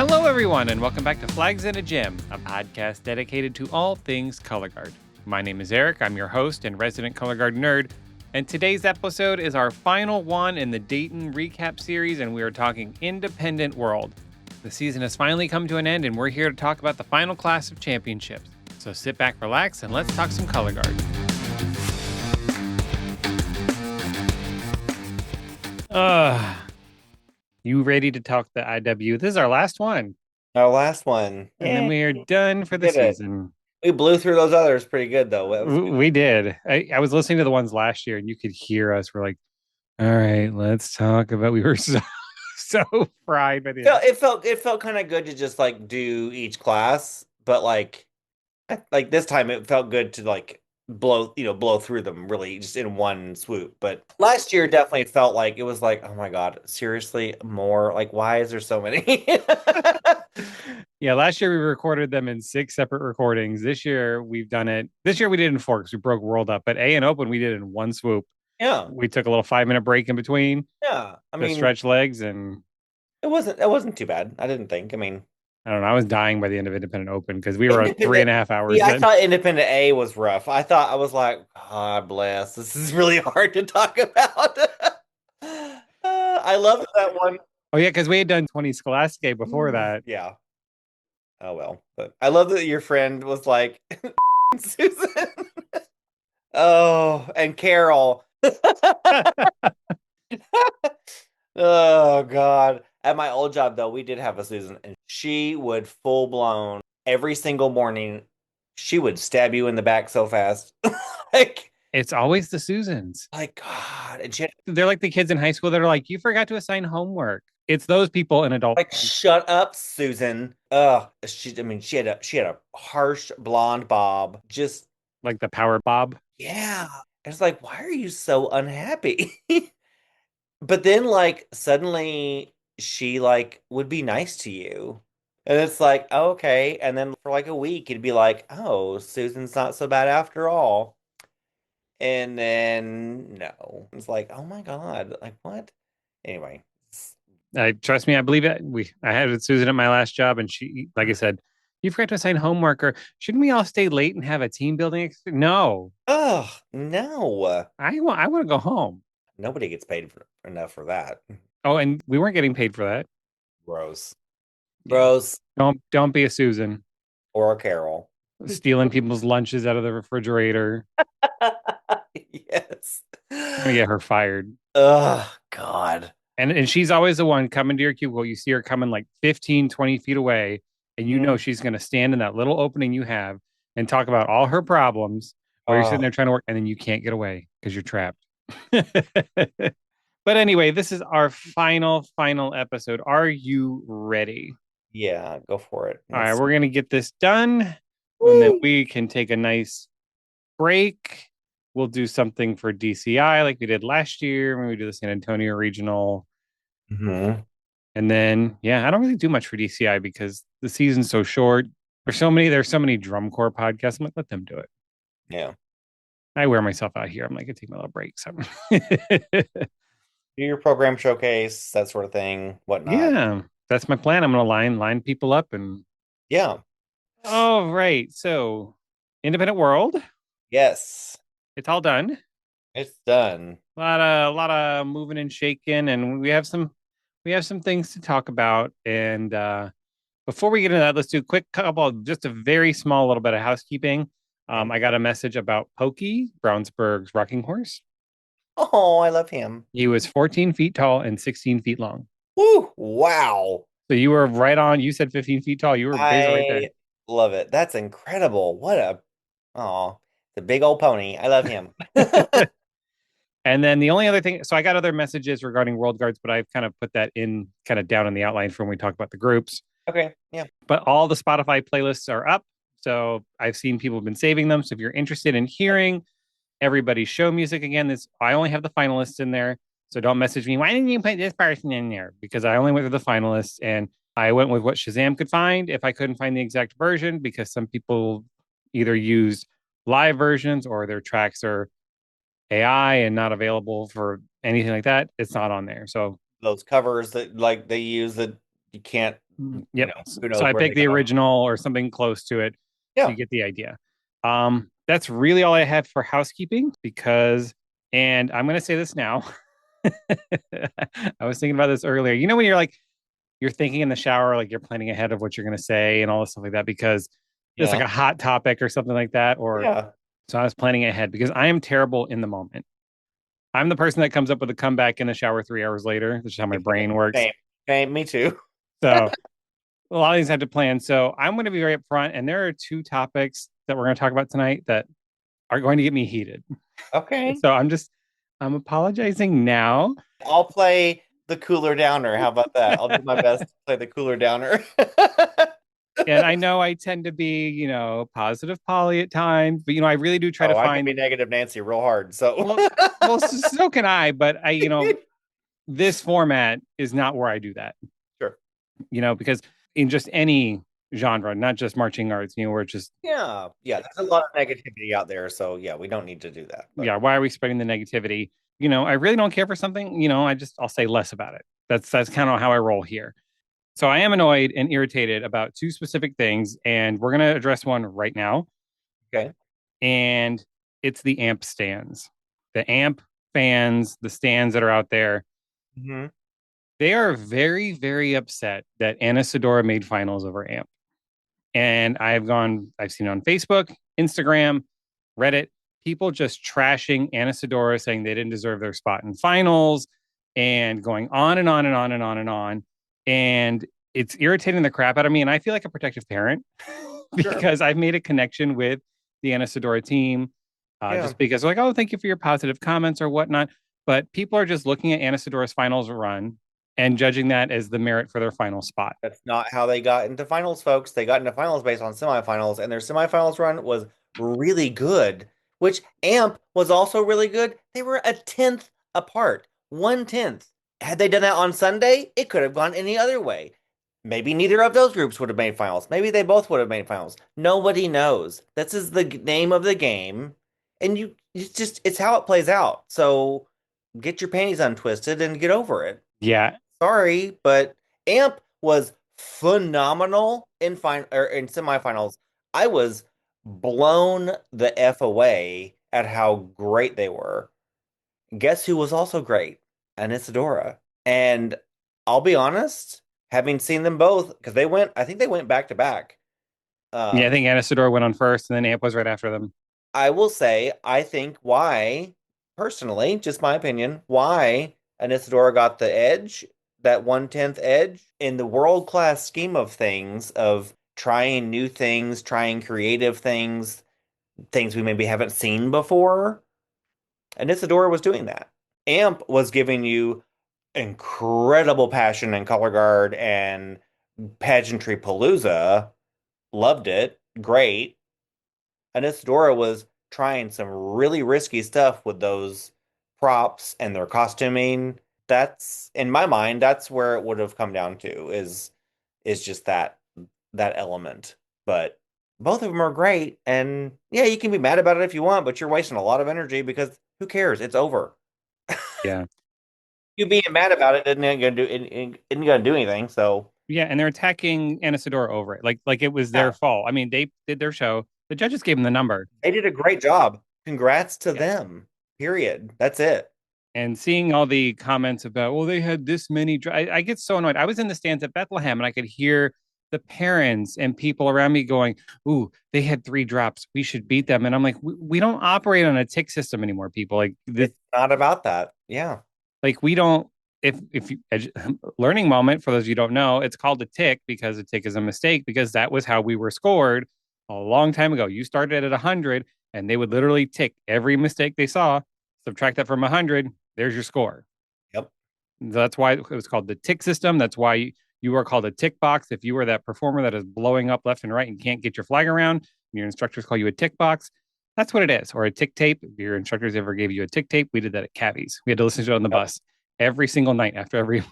Hello, everyone, and welcome back to Flags in a Gym, a podcast dedicated to all things color guard. My name is Eric. I'm your host and resident color guard nerd. And today's episode is our final one in the Dayton recap series, and we are talking Independent World. The season has finally come to an end, and we're here to talk about the final class of championships. So sit back, relax, and let's talk some color guard. You ready to talk the IW? This is our last one. Our last one. And then we are done for the season. We blew through those others pretty good, though. We did. I was listening to the ones last year, and you could hear us. We're like, all right, let's talk about. We were so fried by the end. It felt kind of good to just like do each class, but like this time it felt good to like blow through them really just in one swoop. But last year definitely felt like it was like, oh my God, seriously, more like why is there so many? Yeah, last year we recorded them in 6 separate recordings. This year we've done it. This year we did it in 4 because we broke World up. But A and Open we did it in one swoop. Yeah, we took a little 5-minute break in between. Yeah, I mean, stretch legs, and it wasn't too bad. I didn't think. I mean, I don't know. I was dying by the end of Independent Open because we were at 3.5 hours. Yeah, I thought Independent A was rough. I was like, God bless. This is really hard to talk about. I love that one. Oh yeah, because we had done 20 Scholastic before that. Yeah. Oh well, but I love that your friend was like Susan. Oh, and Carol. Oh God. At my old job though, we did have a Susan, and she would full blown every single morning. She would stab you in the back so fast. Like it's always the Susans. Like God, and they're like the kids in high school that are like, you forgot to assign homework. It's those people in adult. Like, shut up, Susan. She had a harsh blonde bob, just like the power bob. Yeah, it's like, why are you so unhappy? But then, like, suddenly she like would be nice to you, and it's like, oh, okay. And then for like a week, it'd be like, oh, Susan's not so bad after all. And then no, it's like, oh my God, like what? Anyway. Trust me, I believe it. I had Susan at my last job, and she, like I said, you forgot to assign homework, or shouldn't we all stay late and have a team building? No. Oh no. I want to go home. Nobody gets paid enough for that. Oh, and we weren't getting paid for that. Gross. Don't be a Susan or a Carol. Stealing people's lunches out of the refrigerator. Yes. I'm gonna get her fired. Oh God. And she's always the one coming to your cubicle. You see her coming like 15, 20 feet away, and you know she's going to stand in that little opening you have and talk about all her problems while you're sitting there trying to work, and then you can't get away because you're trapped. But anyway, this is our final episode. Are you ready? Yeah, go for it. All right, we're going to get this done. Woo! And then we can take a nice break. We'll do something for DCI like we did last year when we do the San Antonio Regional. Mm-hmm. And then, I don't really do much for DCI because the season's so short. There's so many drum corps podcasts. I'm like, let them do it. Yeah. I wear myself out here. I'm like, I take my little break. So. Do your program showcase, that sort of thing, whatnot. Yeah, that's my plan. I'm going to line people up and. Yeah. All right. So, Independent World. Yes. It's all done. It's done. A lot of moving and shaking, and we have some things to talk about. And before we get into that, let's do a quick couple, just a very small little bit of housekeeping. I got a message about Pokey, Brownsburg's rocking horse. Oh, I love him. He was 14 feet tall and 16 feet long. Woo! Wow. So you were right on. You said 15 feet tall. You were basically right there. Love it. That's incredible. The big old pony. I love him. And then the only other thing, so I got other messages regarding World Guards, but I've kind of put that in kind of down in the outline for when we talk about the groups. Okay. Yeah. But all the Spotify playlists are up. So I've seen people have been saving them. So if you're interested in hearing everybody's show music again, I only have the finalists in there. So don't message me, why didn't you put this person in there? Because I only went with the finalists, and I went with what Shazam could find if I couldn't find the exact version, because some people either used live versions or their tracks are AI and not available for anything like that. It's not on there. So those covers that like they use that you can't, Yep. who So knows I where they picked the go. original or something close to it. So Yeah. you get the idea. That's really all I have for housekeeping because, and I'm going to say this now. I was thinking about this earlier. You know, when you're thinking in the shower, like you're planning ahead of what you're going to say and all this stuff like that because it's like Yeah. a hot topic or something like that. Or Yeah. so I was planning ahead because I am terrible in the moment. I'm the person that comes up with a comeback in the shower 3 hours later. This is how my brain works. Same. Same. Me too. So a lot of these have to plan. So I'm going to be very upfront. And there are two topics that we're going to talk about tonight that are going to get me heated. Okay. So I'm apologizing now. I'll play the cooler downer. How about that? I'll do my best to play the cooler downer. And I know I tend to be, positive Polly at times, but I really do try to Oh, I can find, be negative Nancy real hard. So, well, so can I, but this format is not where I do that, sure. because in just any genre, not just marching arts, where it's just, Yeah. Yeah. There's a lot of negativity out there. So, yeah, we don't need to do that. But yeah, why are we spreading the negativity? I really don't care for something, I'll say less about it. That's kind of how I roll here. So I am annoyed and irritated about two specific things, and we're going to address one right now. okay. And it's the amp stands, the amp fans, the stands that are out there. Hmm. They are very, very upset that Anna Sedora made finals over amp. And I've seen on Facebook, Instagram, Reddit, people just trashing Anna Sedora, saying they didn't deserve their spot in finals and going on and on and on and on and on. And it's irritating the crap out of me. And I feel like a protective parent Sure. because I've made a connection with the Anna Sedora team, Yeah. just because they're like, oh, thank you for your positive comments or whatnot. But people are just looking at Anna Sedora's finals run and judging that as the merit for their final spot. That's not how they got into finals, folks. They got into finals based on semifinals, and their semifinals run was really good, which AMP was also really good. They were a tenth apart, 1/10. Had they done that on Sunday, it could have gone any other way. Maybe neither of those groups would have made finals. Maybe they both would have made finals. Nobody knows. This is the name of the game, and it's how it plays out. So get your panties untwisted and get over it. Yeah. Sorry, but Amp was phenomenal in semifinals. I was blown the F away at how great they were. Guess who was also great? Anisadora. And I'll be honest, having seen them both, because I think they went back to back. Yeah, I Um, think Anna Sedora went on first and then Amp was right after them. I will say, I think why, personally, just my opinion, why Anisadora got the edge, that 1/10 edge, in the world-class scheme of things, of trying new things, trying creative things, things we maybe haven't seen before. Anisadora was doing that. Amp was giving you incredible passion and color guard and pageantry palooza. Loved it. Great. And Isadora was trying some really risky stuff with those props and their costuming. That's in my mind, that's where it would have come down to is just that element. But both of them are great, and yeah, you can be mad about it if you want, but you're wasting a lot of energy because who cares? It's over. Yeah. You being mad about it isn't gonna do anything. So Yeah, and they're attacking Anna Sedora over it. Like it was their yeah, fault. I mean, they did their show. The judges gave them the number. they did a great job. Congrats to Yeah. them. Period. That's it. And seeing all the comments about, well, they had this many. I get so annoyed. I was in the stands at Bethlehem and I could hear the parents and people around me going, ooh, they had 3 drops. We should beat them. And I'm like, we don't operate on a tick system anymore, people. It's not about that. Yeah. We don't, if you, learning moment for those of you who don't know, it's called a tick because a tick is a mistake because that was how we were scored a long time ago. You started at 100 and they would literally tick every mistake they saw, subtract that from 100, there's your score. Yep. That's why it was called the tick system. That's why you are called a tick box. If you are that performer that is blowing up left and right and can't get your flag around, and your instructors call you a tick box, that's what it is. Or a tick tape. If your instructors ever gave you a tick tape, we did that at Cabby's. We had to listen to it on the bus every single night after every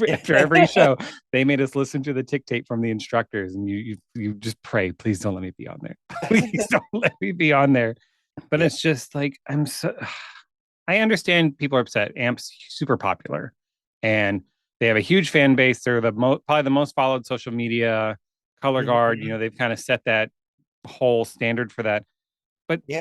after every Yep. show. They made us listen to the tick tape from the instructors, and you just pray, please don't let me be on there. Please don't let me be on there. But Yeah. it's just like I understand people are upset. Amp's super popular, and They have a huge fan base. They're probably the most followed social media color guard. Mhm. They've kind of set that whole standard for that. But Yeah.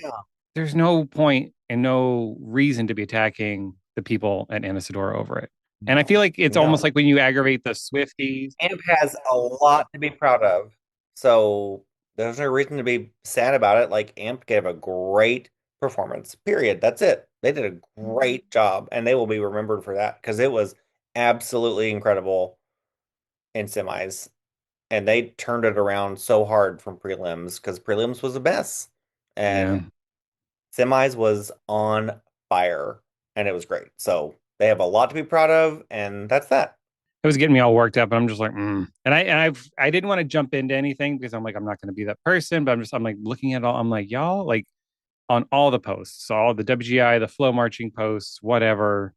there's no point and no reason to be attacking the people at Anasadora over it. And I feel No. like it's almost No. like when you aggravate the Swifties. Amp has a lot to be proud of. So there's no reason to be sad about it. Like Amp gave a great performance. Period. That's it. They did a great job and they will be remembered for that because it was absolutely incredible in semis. And they turned it around so hard from prelims because prelims was a mess. Yeah. And semis was on fire and it was great. So they have a lot to be proud of, and that's that. It was getting me all worked up, and I'm just like, I didn't want to jump into anything because I'm like, I'm not going to be that person. But I'm like looking at all. I'm like, y'all, like on all the posts, all the WGI, the flow marching posts, whatever.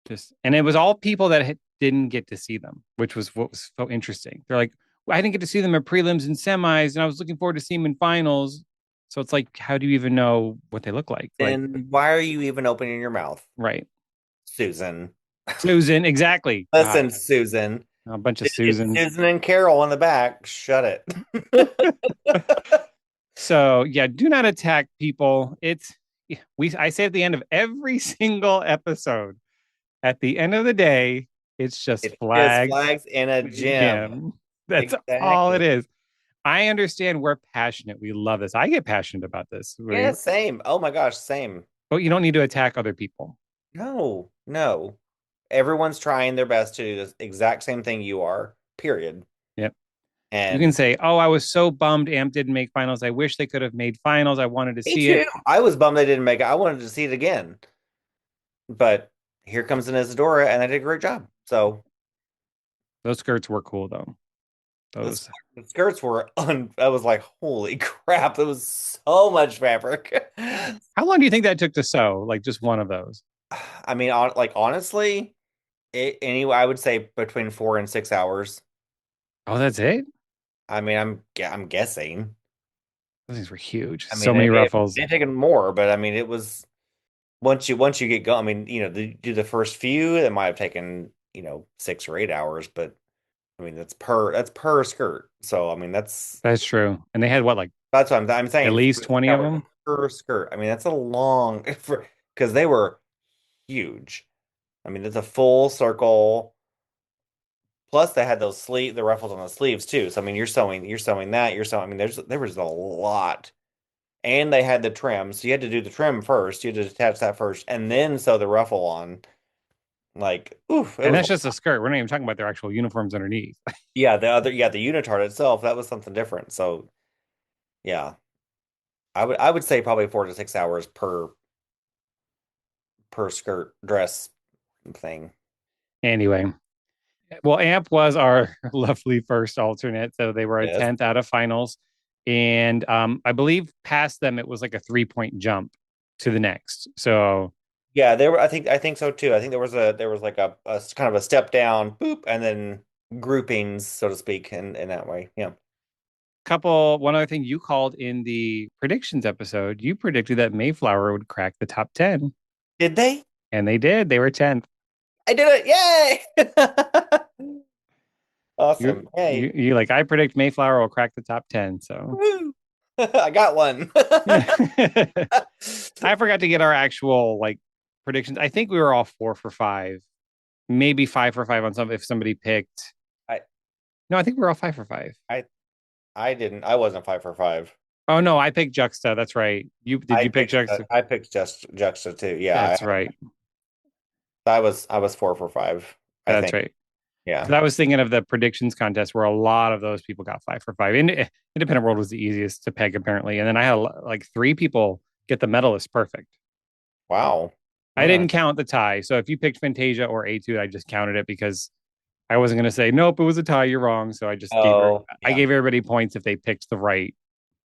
Just and it was all people that didn't get to see them, which was what was so interesting. They're like, well, I didn't get to see them at prelims and semis, and I was looking forward to seeing them in finals. So it's like, how do you even know what they look like? Like, Then why are you even opening your mouth, right? Susan? Susan, exactly. God, Listen, Susan. a bunch of It's Susans. Susan and Carol in the back. Shut it. So yeah, do not attack people. It's we I say at the end of every single episode, at the end of the day, it's just It is flags flags in a gym. again. That's all it Exactly. is. I understand we're passionate. We love this. I get passionate about this. Yeah, same. Oh my gosh, same. But you don't need to attack other people. No, no. Everyone's trying their best to do the exact same thing you are, period. Yep. You can And say, "Oh, I was so bummed Amp didn't make finals. I wish they could have made finals. I wanted to me see it." too. I was bummed they didn't make it. I wanted to see it again. But here comes an Isadora, and they did a great job. So Those skirts were cool though. the, Those. the skirts were I was like, holy crap, there was so much fabric. How long do you think that took to sew? Like just one of those? I mean, like honestly, anyway, I would say between 4 and 6 hours. Oh, that's it? I mean, I'm guessing. Those things were huge. I So mean, many it ruffles. may taken more, but I mean, it was once you get going. I mean, do the first few, it might have taken 6 or 8 hours, but I mean, that's per skirt. So I mean, That's true. And they had what, like that's what I'm at saying. least 20 of 6 hours them? per skirt. I mean, that's a long for because they were huge. I mean, it's a full circle. Plus, they had the ruffles on the sleeves too. So I mean, you're sewing that, you're sewing. I mean, there was a lot, and they had the trim. So you had to do the trim first. You had to attach that first, and then sew the ruffle on. Like, oof, it And was. that's just a skirt. We're not even talking about their actual uniforms underneath. Yeah, the unitard itself, that was something different. So yeah, I would say probably 4 to 6 hours per skirt dress thing. Anyway, well, Amp was our lovely first alternate. So they were a Yes. 10th out of finals. And I believe past them, it was like a 3 point jump to the next. So Yeah, there were. I think so too. I think there was like a kind of a step down, boop, and then groupings, so to speak, in that way. Yeah. one other thing you called in the predictions episode, you predicted that Mayflower would crack the top 10. Did they? And they did. They were 10th. I did it! Yay! You Awesome. you Hey. you like I predict Mayflower will crack the top 10. So Woo! I got one. I forgot to get our actual like predictions. I think we were all 4 for 5, maybe 5 for 5 on some if somebody picked. I No, I think we were all 5 for 5. I I didn't. I wasn't 5 for 5. Oh no, I picked Juxta. That's right. You did I you pick picked Juxta? I picked just Juxta too. Yeah, That's right. I was 4 for 5, I That's think. right. Yeah. Because I was thinking of the predictions contest where a lot of those people got 5 for 5. Independent World was the easiest to peg apparently, and then I had like 3 people get the medalist perfect. Wow. I Hmm. didn't count the tie. So if you picked Fantasia or Etude, I just counted it because I wasn't going to say nope, it was a tie. You're wrong. So Oh, I yeah. gave everybody points if they picked the right.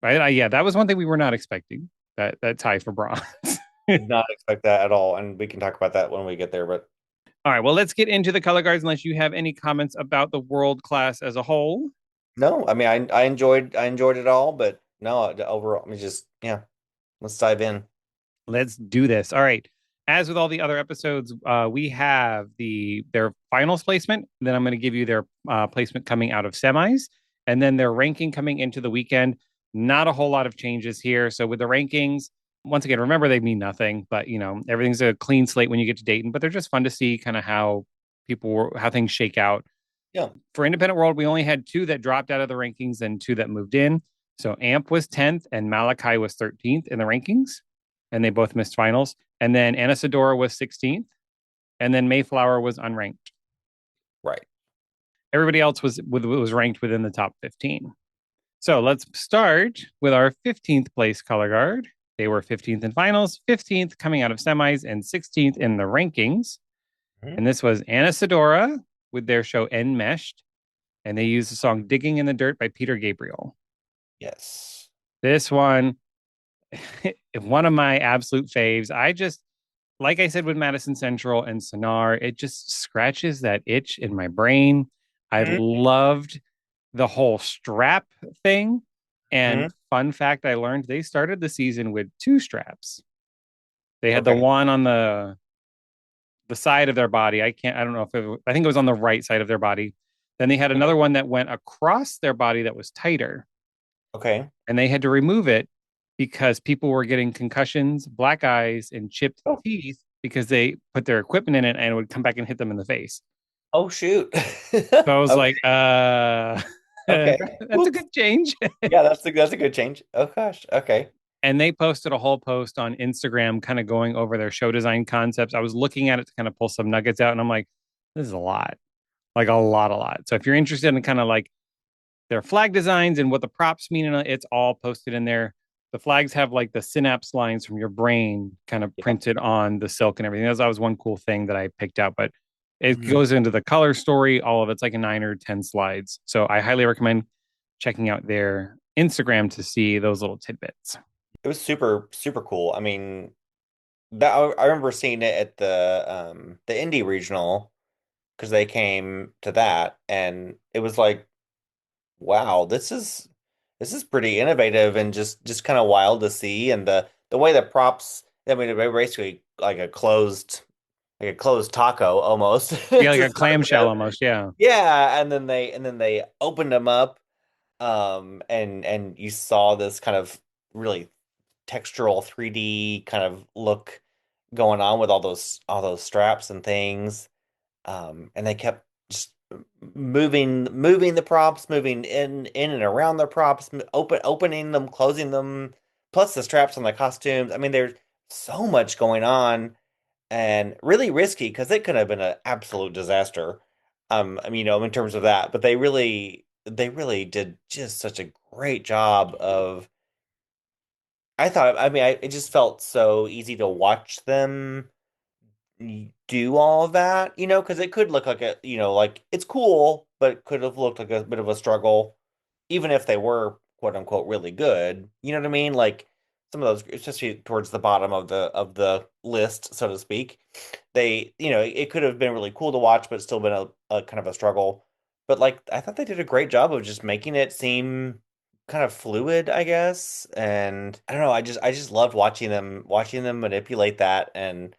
Yeah, that was one thing we were not expecting, that tie for bronze. Did not expect that at all, and we can talk about that when we get there. But All right, well, let's get into the color guards. Unless you have any comments about the world class as a whole, no, I mean, I enjoyed it all, but no, overall, I mean, just yeah. Let's dive in. let's do this. All right. as with all the other episodes, we have their finals placement. Then I'm going to give you their placement coming out of semis, and then their ranking coming into the weekend. Not a whole lot of changes here. So with the rankings, once again, remember they mean nothing, but everything's a clean slate when you get to Dayton. But they're just fun to see kind of how things shake out. Yeah. For Independent World, we only had two that dropped out of the rankings and two that moved in. So Amp was 10th and Malachi was 13th in the rankings, and they both missed finals. And then Anasadora was 16th, and then Mayflower was unranked. Right. Everybody else was ranked within the top 15. So let's start with our 15th place color guard. They were 15th in finals, 15th coming out of semis, and 16th in the rankings. Mhm. And this was Anasadora with their show Enmeshed, and they used the song Digging in the Dirt by Peter Gabriel. Yes. This one, one of my absolute faves. Like I said with Madison Central and Sonar, it just scratches that itch in my brain. I Mhm. loved the whole strap thing. And Mhm. fun fact I learned they started the season with two straps. They had the Okay. one on the side of their body. I don't know if I think it was on the right side of their body. Then they had Okay. another one that went across their body that was tighter. Okay. And they had to remove it because people were getting concussions, black eyes, and chipped Oh. teeth because they put their equipment in it and it would come back and hit them in the face. Oh shoot. So I was Okay. like, Okay. that's a Whoops. good change. Yeah, that's a good change. Oh gosh. Okay. And they posted a whole post on Instagram kind of going over their show design concepts. I was looking at it to kind of pull some nuggets out and I'm like, this is a lot, like a lot, a lot. So if you're interested in kind of like their flag designs and what the props mean, and it's all posted in there. The flags have like the synapse lines from your brain kind of Yeah. printed on the silk and everything. That was one cool thing that I picked out, but it Mhm. goes into the color story. All of it's like a 9 or 10 slides. So I highly recommend checking out their Instagram to see those little tidbits. It was super super cool. I mean, that I remember seeing it at the indie regional because they came to that and it was like, wow, this is pretty innovative and just kind of wild to see and the way the props, I mean, they're basically like a closed taco almost Yeah, like to a start clamshell with. almost. Yeah. Yeah, and then they opened them up, and you saw this kind of really textural 3D kind of look going on with all those straps and things. And they kept just moving the props, moving in and around the props, opening them, closing them, plus the straps on the costumes. I mean, there's so much going on and really risky because it could have been an absolute disaster. I mean, in terms of that, but they really did just such a great job of. I thought, I mean, it just felt so easy to watch them do all of that, because it could look like like it's cool, but it could have looked like a bit of a struggle, even if they were quote unquote really good. You know what I mean? Like some of those, especially towards the bottom of the list, so to speak, it could have been really cool to watch, but still been a kind of a struggle. But like, I thought they did a great job of just making it seem kind of fluid, I guess. And I don't know, I just loved watching them manipulate that and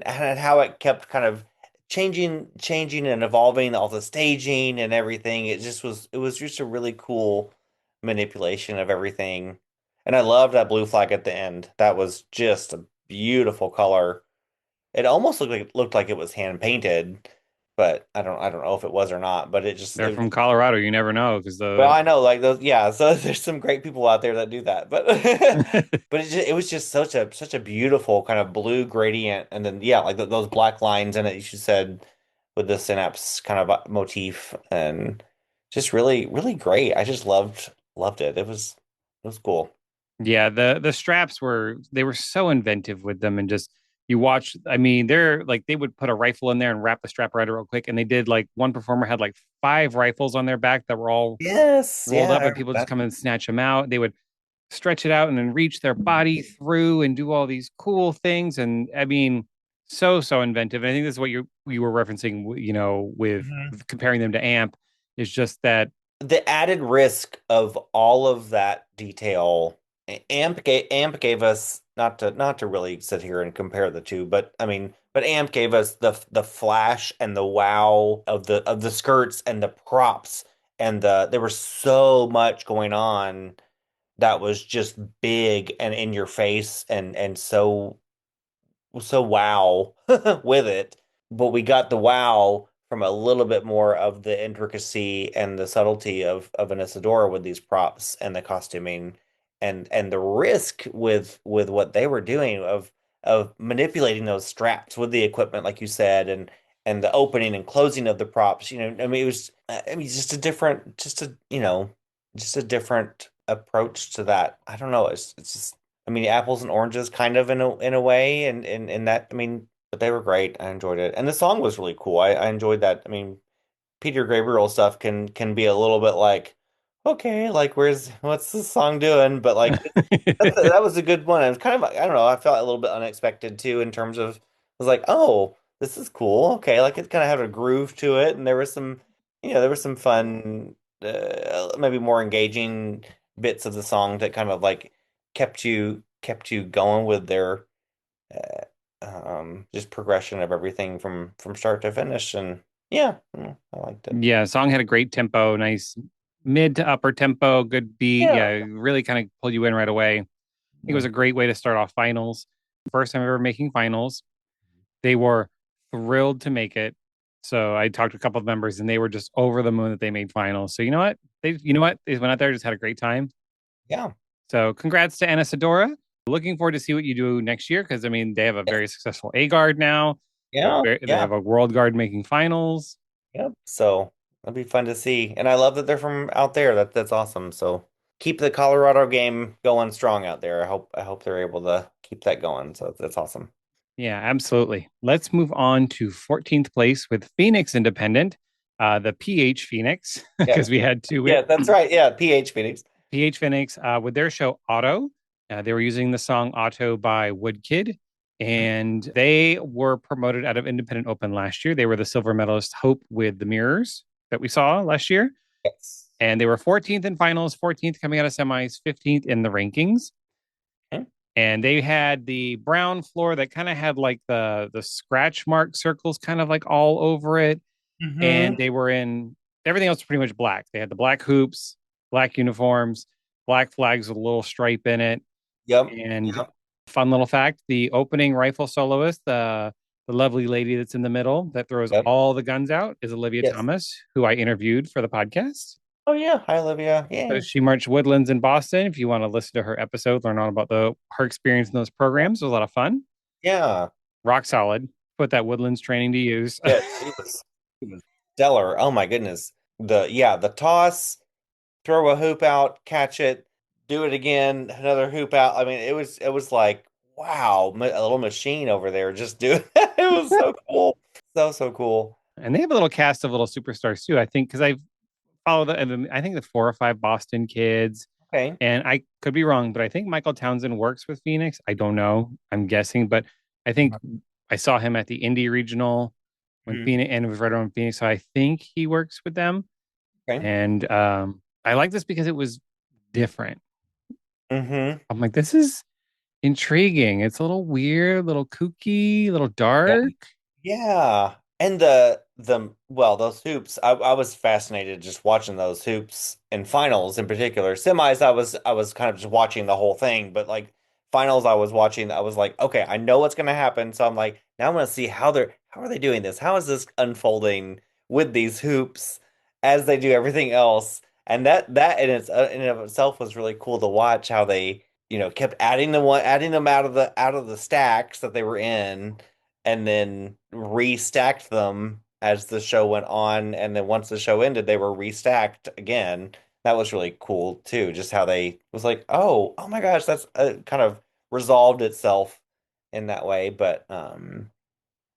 how it kept kind of changing and evolving all the staging and everything. It was just a really cool manipulation of everything. And I loved that blue flag at the end. That was just a beautiful color. It almost looked like it was hand painted, but I don't know if it was or not, but They're from Colorado. You never know because well, the I know, like those, yeah. So there's some great people out there that do that, but but it was just such a beautiful kind of blue gradient, and then yeah, like those black lines in it. You said with the synapse kind of motif, and just really really great. I just loved it. It was cool. Yeah, the straps they were so inventive with them and just you watch, I mean, they're like they would put a rifle in there and wrap the strap around it real quick. And they did like one performer had like five rifles on their back that were all Yes, rolled yeah, up I and remember people just that. come and snatch them out. They would stretch it out and then reach their body through and do all these cool things. And I mean, so inventive. And I think this is what you were referencing, with Mhm. comparing them to Amp is just that The added risk of all of that detail. Amp gave us not to really sit here and compare the two, but I mean, but AMP gave us the flash and the wow of the skirts and the props and there was so much going on that was just big and in your face and so wow with it. But we got the wow from a little bit more of the intricacy and the subtlety of an Isadora with these props and the costuming and the risk with what they were doing of manipulating those straps with the equipment, like you said, and the opening and closing of the props. I mean, it was, I mean, just a different, just a different approach to that. I don't know. It's just I mean, apples and oranges, kind of in a way, and in that, I mean, but they were great. I enjoyed it, and the song was really cool. I enjoyed that. I mean, Peter Gabriel stuff can be a little bit like, okay, like what's this song doing? But like that was a good one. It was kind of I don't know. I felt a little bit unexpected too in terms of I was like, oh, this is cool. Okay, like it kind of had a groove to it, and there was some, there was some fun, maybe more engaging bits of the song that kind of like kept you going with their just progression of everything from start to finish, and yeah, I liked it. Yeah, song had a great tempo, nice mid to upper tempo, good beat. Yeah. Yeah, really kind of pulled you in right away. I think it was a great way to start off finals. First time ever making finals. They were thrilled to make it. So I talked to a couple of members and they were just over the moon that they made finals. So you know what? They went out there, just had a great time. Yeah. So congrats to Anna Sedora. Looking forward to see what you do next year because I mean they have a very successful A guard now. Yeah. They Yeah. have a world guard making finals. Yep. So that'll be fun to see. And I love that they're from out there. That's awesome. So keep the Colorado game going strong out there. I hope they're able to keep that going. So that's awesome. Yeah, absolutely. Let's move on to 14th place with Phoenix Independent, the PH Phoenix, Yeah. because we had two Yeah, that's right. Yeah, PH Phoenix. PH Phoenix with their show Auto. They were using the song Auto by Woodkid, and they were promoted out of Independent Open last year. They were the silver medalist Hope with the Mirrors that we saw last year. Yes. And they were 14th in finals, 14th coming out of semis, 15th in the rankings. Okay. And they had the brown floor that kind of had like the scratch mark circles kind of like all over it. And Mm-hmm. they were in everything else was pretty much black. They had the black hoops, black uniforms, black flags with a little stripe in it. Yep. And Yep. fun little fact, the opening rifle soloist, the lovely lady that's in the middle that throws Yep. all the guns out is Olivia Yes. Thomas, who I interviewed for the podcast. Oh yeah. Hi, Olivia. So Yeah. she marched Woodlands in Boston. If you want to listen to her episode, learn all about her experience in those programs, it was a lot of fun. Yeah. Rock solid. Put that Woodlands training to use. Yeah. She was stellar. Oh my goodness. The toss, throw a hoop out, catch it, do it again, another hoop out. I mean, it was like, wow, a little machine over there just doing that. It was so cool. So cool. And they have a little cast of little superstars too. I think because I've followed I think the 4 or 5 Boston kids, Okay. and I could be wrong, but I think Michael Townsend works with Phoenix. I don't know. I'm guessing, but I think I saw him at the Indy Regional when Mhm. Phoenix and it was right around Phoenix. So I think he works with them. Okay. And I like this because it was different. Mm-hmm. I'm like, this is intriguing. It's a little weird, a little kooky, a little dark. Yeah. And the well, those hoops, I was fascinated just watching those hoops in finals in particular. Semis, I was kind of just watching the whole thing, but like finals I was watching, I was like, okay, I know what's gonna happen. So I'm like, now I'm gonna see how are they doing this? How is this unfolding with these hoops as they do everything else? And that in and of itself was really cool to watch how they, kept adding them out of the stacks that they were in and then restacked them as the show went on. And then once the show ended, they were restacked again. That was really cool too. Just how they was like, oh my gosh, that's kind of resolved itself in that way. But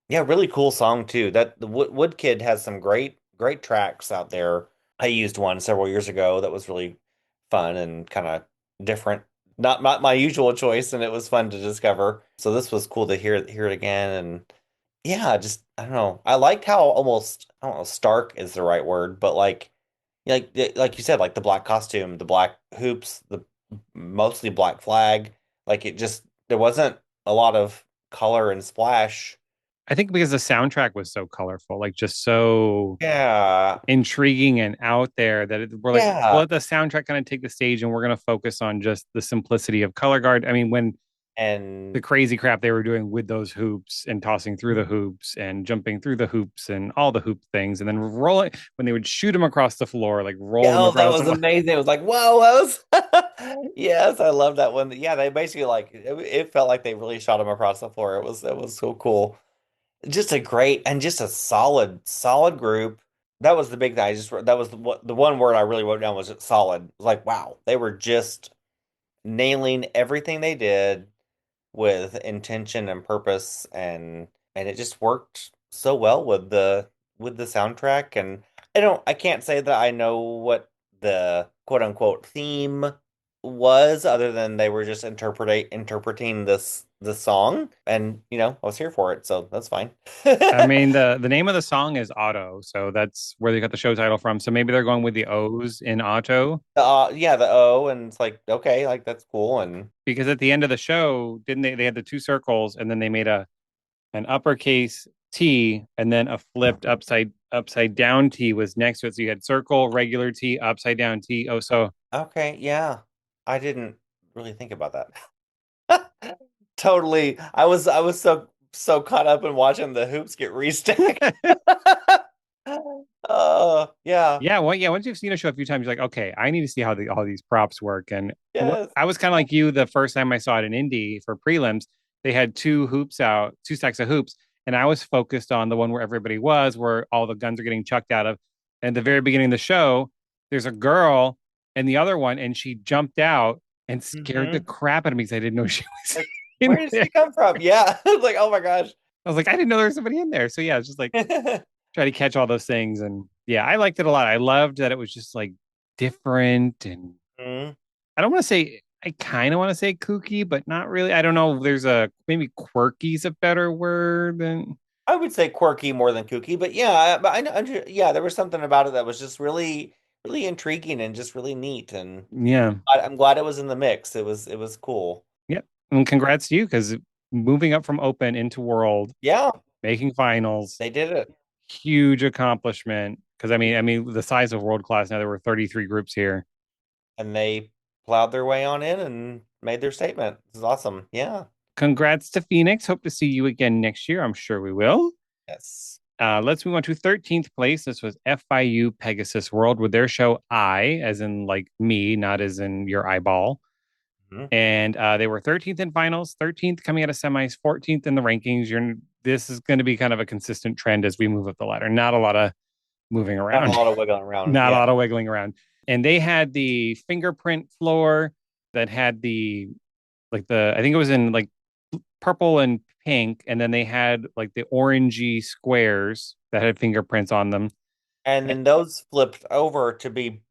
yeah, really cool song too. That the Wood Kid has some great tracks out there. I used one several years ago that was really fun and kind of different. Not my usual choice, and it was fun to discover. So this was cool to hear it again. And yeah, just I don't know. I liked how almost I don't know, stark is the right word, but like you said, like the black costume, the black hoops, the mostly black flag, like it just there wasn't a lot of color and splash. I think because the soundtrack was so colorful, like just so Yeah. intriguing and out there that we're like, we'll Yeah. let the soundtrack kind of take the stage and we're going to focus on just the simplicity of color guard. I mean, when the And crazy crap they were doing with those hoops and tossing through the hoops and jumping through the hoops and all the hoop things and then rolling when they would shoot them across the floor, like roll yeah, them oh, that across the was floor. amazing. It was like, whoa, that was yes, I love that one. Yeah, they basically like it felt like they really shot him across the floor. It was so cool. Just a great and just a solid group. That was the big thing. I just that was the one word I really wrote down was solid. It was like, wow, they were just nailing everything they did with intention and purpose, and it just worked so well with the soundtrack. And I can't say that I know what the quote unquote theme was, other than they were just interpreting this song, and I was here for it, so that's fine. I mean, the name of the song is Auto, so that's where they got the show title from. So maybe they're going with the O's in Auto Yeah, the O, and it's like, okay, like that's cool. And because at the end of the show, didn't they? They had the two circles and then they made a an uppercase T and then a flipped upside down T was next to it. So you had circle, regular T, upside down T. Oh, so okay, yeah, I didn't really think about that. Totally. I was so caught up in watching the hoops get restacked. Yeah. yeah, well, yeah. Once you've seen a show a few times, you're like, okay, I need to see how all these props work. And Yes. I was kind of like you the first time I saw it in Indy for prelims. They had two hoops out, two stacks of hoops, and I was focused on the one where everybody was, where all the guns are getting chucked out of. And at the very beginning of the show, there's a girl and the other one, and she jumped out and scared the Hmm. crap out of me because I didn't know she was Like, where in did there. she come from? Yeah. It's like, oh my gosh. I was like, I didn't know there was somebody in there. So yeah, it's just like try to catch all those things. And yeah, I liked it a lot. I loved that it was just like different. And Mhm. I don't want to say, I kind of want to say kooky, but not really. I don't know. There's a maybe quirky is a better word than, I would say quirky more than kooky, but yeah, but I know, yeah, there was something about it that was just really intriguing and just really neat. And yeah. I'm glad it was in the mix. It was cool. Yep. And congrats to you because moving up from open into world, Yeah, making finals, they did it. huge accomplishment. Because I mean, the size of world class now, there were 33 groups here. And they plowed their way on in and made their statement. This is awesome. Yeah. Congrats to Phoenix. Hope to see you again next year. I'm sure we will. Yes. Let's move on to 13th place. This was FIU Pegasus World with their show I, as in like me, not as in your eyeball. Mhm. And they were 13th in finals, 13th coming out of semis, 14th in the rankings. This is going to be kind of a consistent trend as we move up the ladder. Not a lot of moving Not a around, lot of wiggling around. not a Yeah. lot of wiggling around. And they had the fingerprint floor that had the like the I think it was in like purple and pink, and then they had like the orangey squares that had fingerprints on them. And Eh, then those flipped over to be,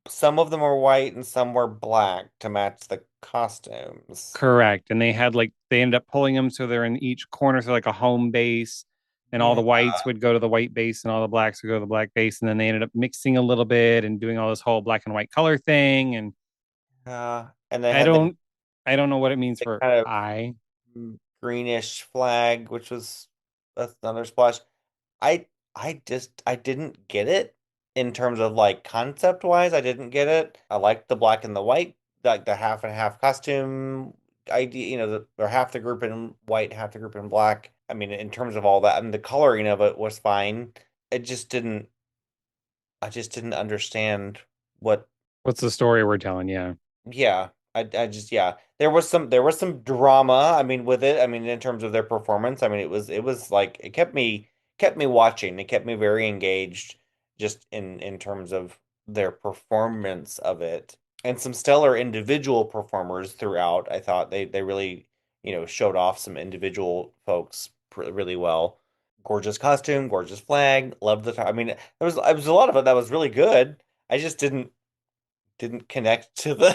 some of them were white and some were black to match the costumes. Correct. And they ended up pulling them so they're in each corner, so like a home base, and all the Yeah. whites would go to the white base and all the blacks would go to the black base. And then they ended up mixing a little bit and doing all this whole black and white color thing. And And they I had the don't I don't know what it means for kind of I. greenish flag, which was another splash. I didn't get it in terms of like concept wise. I didn't get it. I liked the black and the white, like the half and half costume idea, or half the group in white, half the group in black. I mean, in terms of all that, and the coloring of it was fine. It just didn't, I just didn't understand what. What's the story we're telling? Yeah. Yeah, I just, yeah. There was some drama. I mean, with it. I mean, in terms of their performance. I mean, it was like it kept me watching. It kept me very engaged, just in terms of their performance of it, and some stellar individual performers throughout. I thought they really showed off some individual folks really well. Gorgeous costume, gorgeous flag. Loved the time. I mean, there was a lot of it that was really good. I just didn't connect to the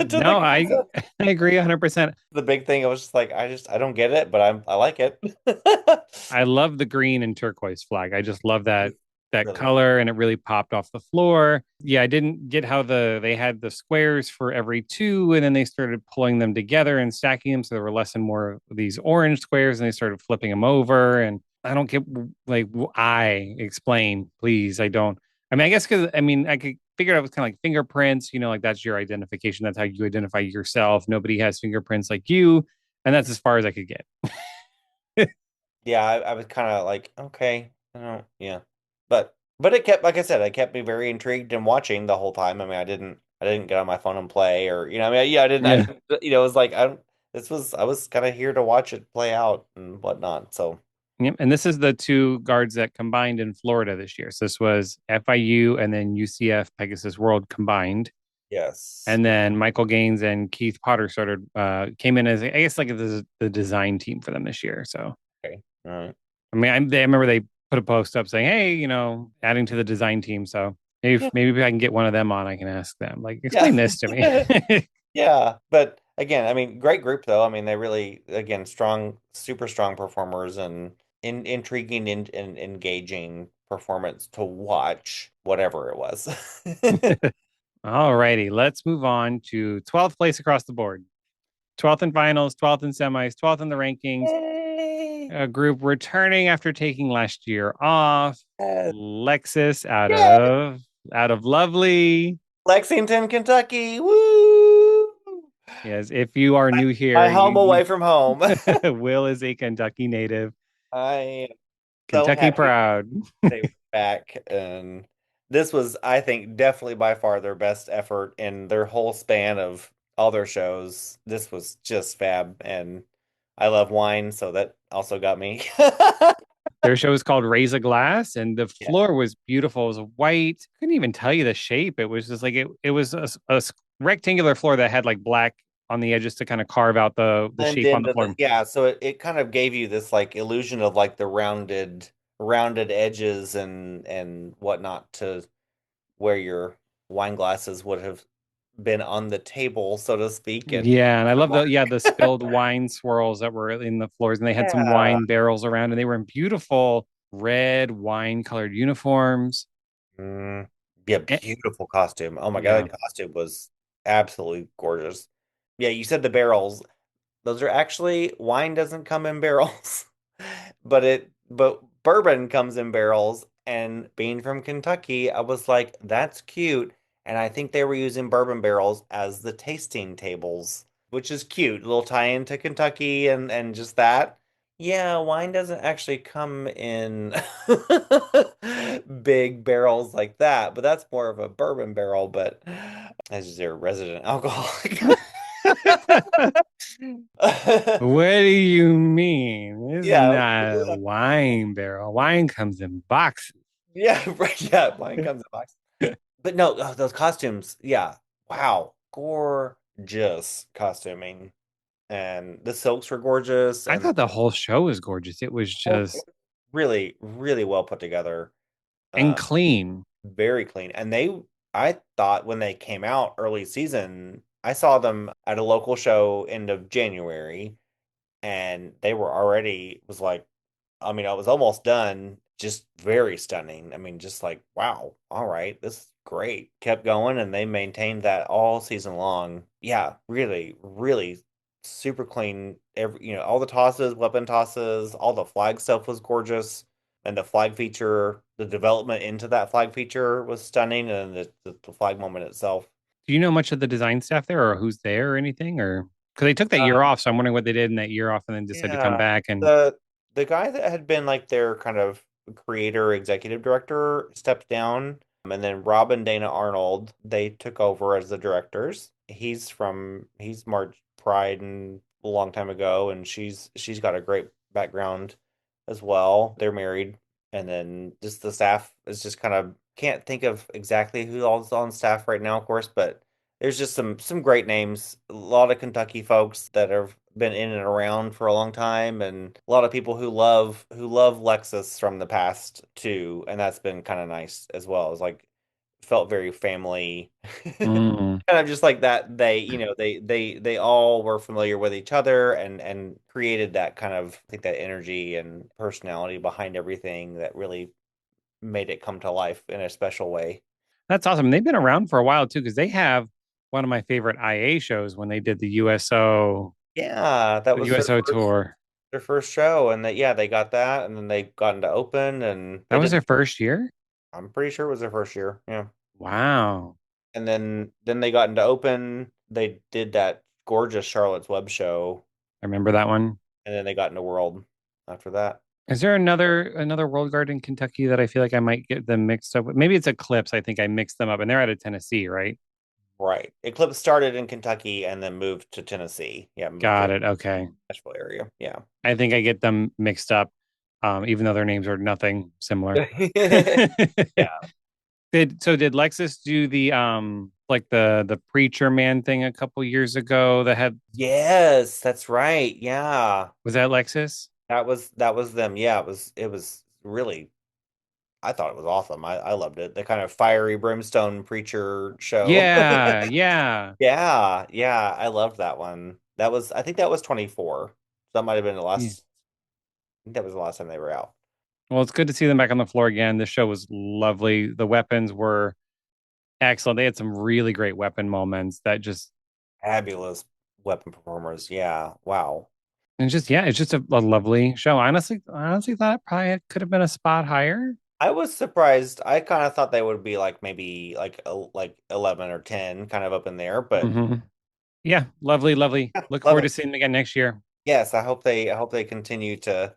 to the No, I concept. I agree 100%. The big thing, I was just like, I don't get it, but I like it. I love the green and turquoise flag. I just love that that Really. color and it really popped off the floor. Yeah, I didn't get how they had the squares for every two and then they started pulling them together and stacking them so there were less and more of these orange squares and they started flipping them over and I don't get like I explain, please. I don't. I mean, I guess because I mean, I could figure out it was kind of like fingerprints, like that's your identification. That's how you identify yourself. Nobody has fingerprints like you, and that's as far as I could get. Yeah, I was kind of like, okay, I don't, yeah, but it kept, like I said, it kept me very intrigued and watching the whole time. I mean, I didn't get on my phone and play, or I mean, yeah, I Yeah. didn't, it was like I don't. I was kind of here to watch it play out and whatnot. So Yep. And this is the two guards that combined in Florida this year. So this was FIU and then UCF Pegasus World combined. yes, And then Michael Gaines and Keith Potter started came in as I guess like the design team for them this year. So okay, all right, I mean I remember they put a post up saying, hey, adding to the design team. So yeah, maybe if I can get one of them on, I can ask them. Like, yeah, explain this to me. yeah. But again, I mean, great group though. I mean, they really, again, strong, super strong performers and intriguing and engaging performance to watch, whatever it was. All righty, let's move on to 12th place across the board. 12th in finals, 12th in semis, 12th in the rankings. Yay! A group returning after taking last year off. Yes. Lexus Yay! out of lovely. Lexington, Kentucky. Woo! Yes, if you are new My here, home away from home. Will is a Kentucky native. I am so Kentucky happy proud. they were back, and this was, I think, definitely by far their best effort in their whole span of all their shows. This was just fab, and I love wine, so that also got me. Their show was called Raise a Glass, and the Yeah. floor was beautiful. It was white. Couldn't even tell you the shape. It was just like it was a rectangular floor that had like black on the edges to kind of carve out the Blend shape on the into the, floor. yeah, so it kind of gave you this like illusion of like the rounded edges and whatnot to where your wine glasses would have been on the table, so to speak, and Yeah, and I love the spilled wine swirls that were in the floors, and they had some yeah. wine barrels around, and they were in beautiful red wine colored uniforms. Mm, yeah, Eh, beautiful costume. Oh my God, yeah, that costume was absolutely gorgeous. Yeah, you said the barrels. Those are actually, wine doesn't come in barrels, but bourbon comes in barrels. And being from Kentucky, I was like, that's cute. And I think they were using bourbon barrels as the tasting tables, which is cute. A little tie into Kentucky and just that. Yeah, wine doesn't actually come in big barrels like that, but that's more of a bourbon barrel, but as their resident alcoholic. what do you mean? This is Yeah, not a wine barrel. Wine comes in boxes. yeah, right. Yeah, mine comes in box. But no, those costumes, yeah, wow, gorgeous costuming, and the silks were gorgeous, I and thought the whole show was gorgeous. It was just really, really well put together. and Uh, clean. very clean. And I thought when they came out early season, I saw them at a local show end of January, and they were already was like, I mean, I was almost done, just very stunning. I mean, just like, wow, all right, this is great. Kept going, and they maintained that all season long. Yeah, really, really super clean. All the tosses, weapon tosses, all the flag stuff was gorgeous. And the flag feature, the development into that flag feature was stunning, and the flag moment itself. Do you know much of the design staff there or who's there or anything? Or because they took that year Um, off, so I'm wondering what they did in that year off and then decided to come Yeah. back and The guy that had been like their kind of creator executive director stepped down, and then Rob and Dana Arnold, they took over as the directors. He's March Pride and a long time ago, and she's got a great background as well. They're married, and then just the staff is just kind of, can't think of exactly who all's on staff right now, of course, but there's just some great names. A lot of Kentucky folks that have been in and around for a long time, and a lot of people who love Lexus from the past too, and that's been kind of nice as well. It's like felt very family, mm. kind of just like that. They all were familiar with each other and created that kind of, I think, that energy and personality behind everything that really made it come to life in a special way. That's awesome. They've been around for a while too, because they have one of my favorite IA shows when they did Yeah, that the was USO tour. their first show, and that, yeah, they got that, and then they got into open, and That they was did. their first year. I'm pretty sure it was their first year. Yeah, Wow, and then they got into open. They did that gorgeous Charlotte's Web show, I remember that one. and then they got into World after that. Is there another World Guard in Kentucky that I feel like I might get them mixed up with? Maybe it's Eclipse. I think I mixed them up, and they're out of Tennessee, right? Right. Eclipse started in Kentucky and then moved to Tennessee. Yeah, moved Got to it. Okay. Nashville area. Yeah. I think I get them mixed up, even though their names are nothing similar. Yeah. Did Lexus do the like the preacher man thing a couple years ago that had Yes, that's right. Yeah. was that Lexus? That was them. Yeah, it was really, I thought it was awesome. I loved it. The kind of fiery brimstone preacher show. Yeah, yeah. Yeah, yeah, I loved that one. I think that was 24. That might have been the Yeah. last, I think that was the last time they were out. Well, it's good to see them back on the floor again. The show was lovely. The weapons were excellent. They had some really great weapon moments that just Fabulous weapon performers. Yeah. Wow. and just yeah, it's just a lovely show. I honestly thought it probably could have been a spot higher. I was surprised. I kind of thought they would be like maybe like 11 or 10 kind of up in there, but Hmm. Yeah, lovely, lovely. yeah, Look love forward to it. seeing them again next year. Yes, I hope they continue to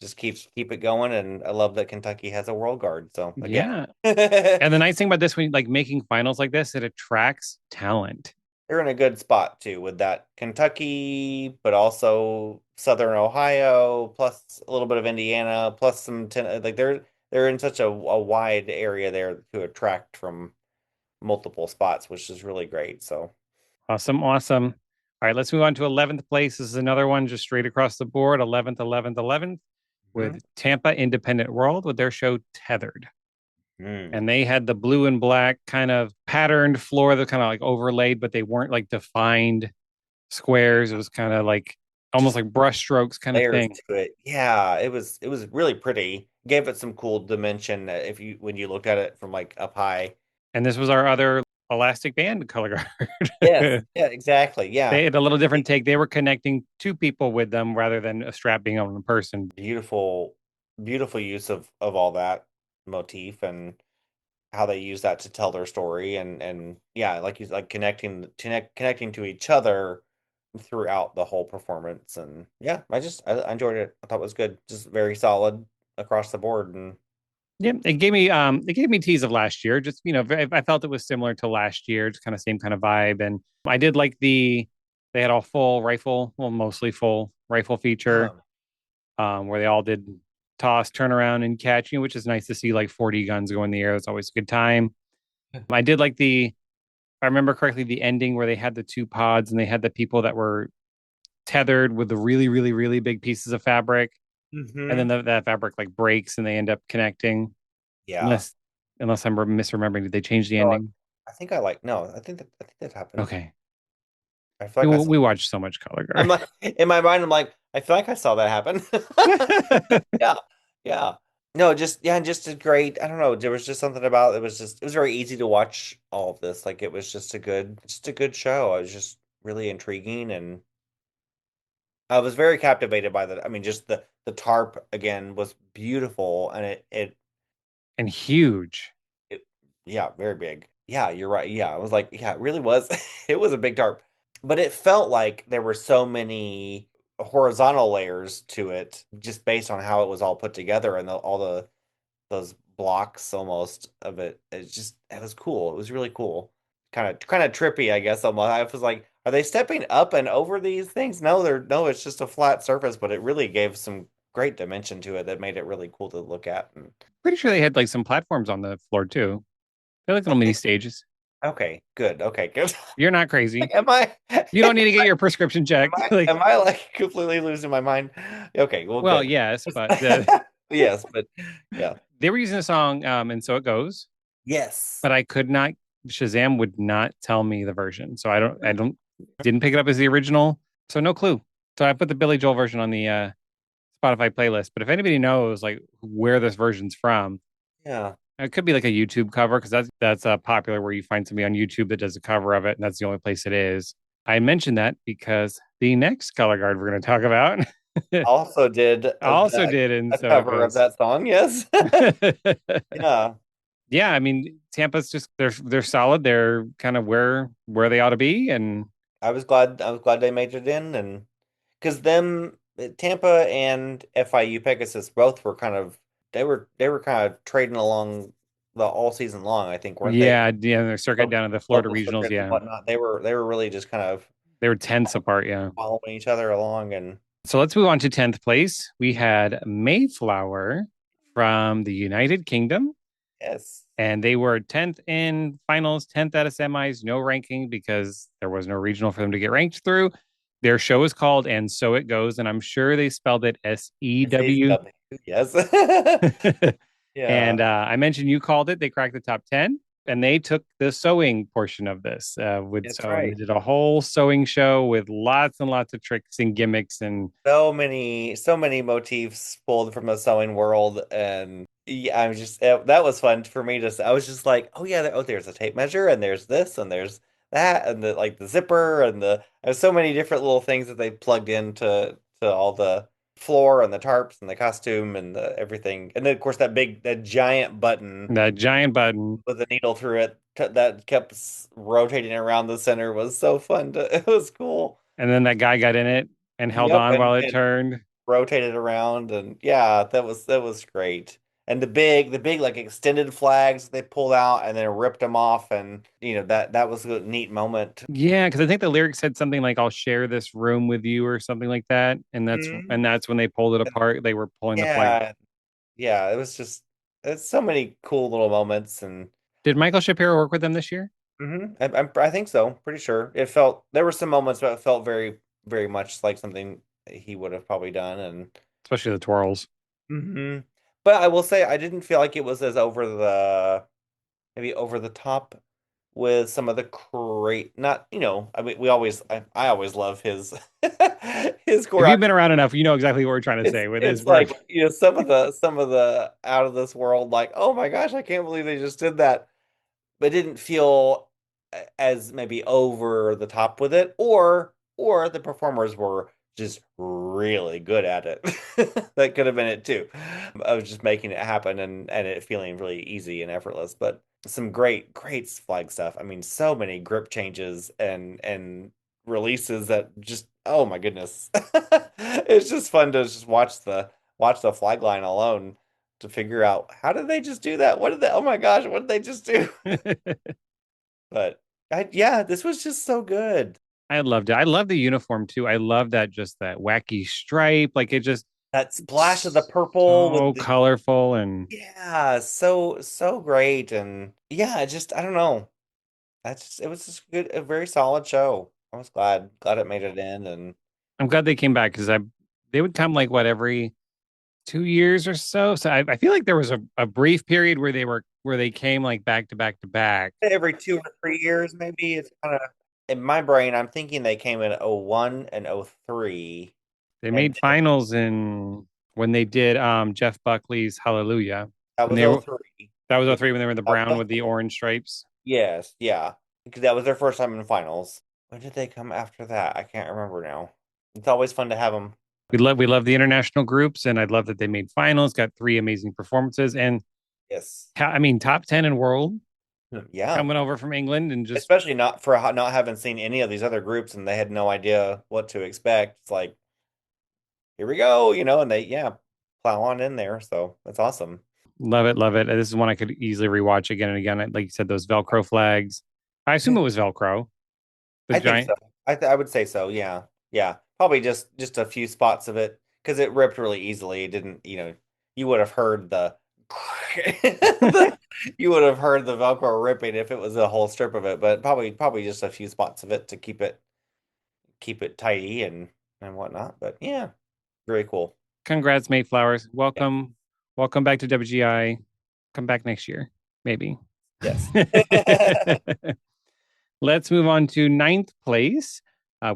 just keep it going, and I love that Kentucky has a world guard. So again, Yeah. they're And the nice thing about this when like making finals like this, it attracts talent. in a good spot too with that Kentucky, but also Southern Ohio, plus a little bit of Indiana, plus like they're in such a wide area there to attract from multiple spots, which is really great. So, Awesome, awesome. All right, let's move on to 11th place. This is another one just straight across the board, 11th, 11th, 11th mhm. with Tampa Independent World with their show Tethered. Mm. And they had the blue and black kind of patterned floor that kind of like overlaid, but they weren't like defined squares. It was kind of like almost Just like brush strokes kind of layers thing. to it. Yeah, it was really pretty. Gave it some cool dimension if you when you looked at it from like up high. And this was our other elastic band color Yes. guard. Yeah, exactly. Yeah. They had a little different take. They were connecting two people with them rather than a strap being on a person. Beautiful, beautiful use of all that motif and how they use that to tell their story and yeah, like you like connecting to each other throughout the whole performance. And yeah, I enjoyed it. I thought it was good. Just very solid across the board. And Yeah, it gave me tease of last year. Just I felt it was similar to last year, just kind of same kind of vibe. And I did like they had all full rifle, well, mostly full rifle feature, yeah. where they all did toss, turn around, and catch, which is nice to see like 40 guns go in the air. It's always a good time. I did like if I remember correctly, the ending where they had the two pods and they had the people that were tethered with the really, really, really big pieces of fabric, and then Hmm. that fabric like breaks and they end up connecting. Yeah. Unless unless I'm misremembering, did they change the No, ending? I think I like no, I think that happened. Okay, I feel like I saw we watched so much color I'm guard. like in my mind, I'm like, I feel like I saw that happen. Yeah. Yeah. No, just yeah, just a great, I don't know, there was just something about it was very easy to watch all of this. Like it was just a good show. It was just really intriguing, and I was very captivated by that. I mean, just the tarp again was beautiful, and And huge. it yeah, very big. Yeah, you're right. Yeah, I was like, yeah, it really was. It was a big tarp. But it felt like there were so many horizontal layers to it just based on how it was all put together and all those blocks almost of it. It was cool. It was really cool. Kind of trippy, I guess. Almost. I was like, are they stepping up and over these things? No, it's just a flat surface, but it really gave some great dimension to it that made it really cool to look at. And Pretty sure they had like some platforms on the floor too. They're like little mini okay, stages. okay, good. Okay, good. You're not crazy. Like, am I You don't need to get your prescription am checked. I Like, am I like completely losing my mind? Okay, well, well, good. yes, but Yes, but yeah. they were using a song, and so it goes. Yes. But I could not. Shazam would not tell me the version, so I don't didn't pick it up as the original, so no clue. So I put the Billy Joel version on the Spotify playlist. But if anybody knows like where this version's from, Yeah. It could be like a YouTube cover because that's popular where you find somebody on YouTube that does a cover of it, and that's the only place it is. I mentioned that because the next color guard we're going to talk about Also did also did, and a so it cover of goes. that song. Yes. Yeah. Yeah, I mean Tampa's just they're solid. They're kind of where they ought to be, and I was glad they made it in, and because them Tampa and FIU Pegasus both were kind of they were kind of trading along the all season long, I think, weren't they? yeah, their circuit down in the Florida Local regionals, circuits and yeah, whatnot. They were really just kind of they were tenths apart, yeah. following each other along, and So let's move on to 10th place. We had Mayflower from the United Kingdom, yes, and they were 10th in finals, 10th out of semis, no ranking because there was no regional for them to get ranked through. Their show is called And So It Goes, and I'm sure they spelled it SEW. SAW. Yes. And Yeah, I mentioned you called it. They cracked the top 10 and they took the sewing portion of this with that's so they right. did a whole sewing show with lots and lots of tricks and gimmicks and So many motifs pulled from the sewing world, and yeah, I'm just that was fun for me to. I was just like, oh yeah, oh there's a tape measure, and there's this, and there's that, and the like the zipper, and there's so many different little things that they plugged into to all the floor and the tarps and the costume and the everything, and then of course that giant button that giant button. with a needle through it that kept rotating around the center was so fun to. It was cool. And then that guy got in it and held Yep, on while it and turned. rotated around, and yeah, that was great. And the big like extended flags they pulled out and then ripped them off, and that was a neat moment. Yeah, because I think the lyric said something like "I'll share this room with you" or something like that, Mhm. and that's when they pulled it And apart. They were pulling the flag. yeah, yeah, it was just it's so many cool little moments, and Did Michael Shapiro work with them this year, I think so, pretty sure it felt there were some moments, but it felt very much like something he would have probably done, and especially the twirls? hmm but I will say I didn't feel like it was as over the maybe over the top with some of the great not I mean I always love his his If you've choreography. been around enough, you know exactly what we're trying to say with his It's work. like some of the out of this world, like, oh my gosh, I can't believe they just did that, but didn't feel as maybe over the top with it, or the performers were just really good at it. That could have been it too. I was just making it happen, and it feeling really easy and effortless. But some great flag stuff. I mean, so many grip changes and releases that just oh my goodness. It's just fun to just watch the flag line alone to figure out how did they just do that? What did they, oh my gosh, what did they just do? But yeah, this was just so good. I loved it. I love the uniform too. I love that just that wacky stripe. Like it just That splash of the purple with so the colorful and yeah, so great, and yeah, just I don't know. That's just, it was just good, a very solid show. I was glad it made it in, and I'm glad they came back because I they would come like what every 2 years or so. So I feel like there was a brief period where they came like back to back to back. every 2 or 3 years maybe. It's kind of in my brain. I'm thinking they came in '01 and '03, They and made finals in when they did Jeff Buckley's Hallelujah. that When was they were '03. that was Yeah, '03 when they were in the that brown was with the 03. orange stripes. Yes, yeah, because that was their first time in finals. When did they come after that? I can't remember now. It's always fun to have them. We love the international groups, and I love that they made finals, got three amazing performances, and Yes. I mean top 10 in world Yeah. coming over from England and just Especially not for not having seen any of these other groups and they had no idea what to expect. It's like, here we go, and they, yeah, plow on in there. So that's awesome. love it, love it. This is one I could easily rewatch again and again. Like you said, those Velcro flags. I assume it was Velcro, the I think so. giant. I would say so. Yeah. Yeah. Probably just a few spots of it because it ripped really easily. It didn't, you would have heard the, you would have heard the Velcro ripping if it was a whole strip of it, but probably just a few spots of it to keep it tidy and whatnot. But yeah, very cool. Congrats, Mayflowers. Yeah. Welcome back to WGI. Come back next year, maybe. Yes. Let's move on to ninth place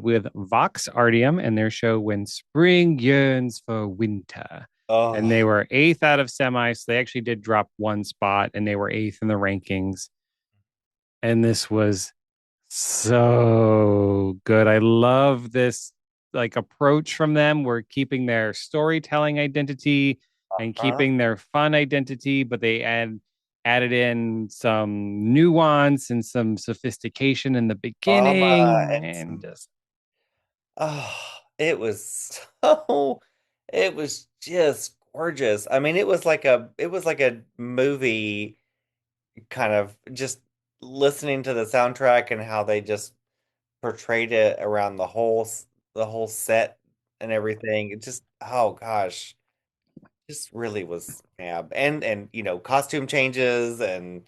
with Vox Artium and their show When Spring Yearns for Winter. and they Oh, were eighth out of semi. So they actually did drop one spot, and they were eighth in the rankings. And this was so good. I love this like approach from them. We're keeping their storytelling identity and uh-huh. keeping their fun identity, but they added in some nuance and some sophistication in the Drama beginning and and some, just oh, it was so, it was just gorgeous. I mean, it was like a movie kind of just listening to the soundtrack and how they just portrayed it around the whole set and everything. It just, oh gosh, just really was fab. And you know, costume changes and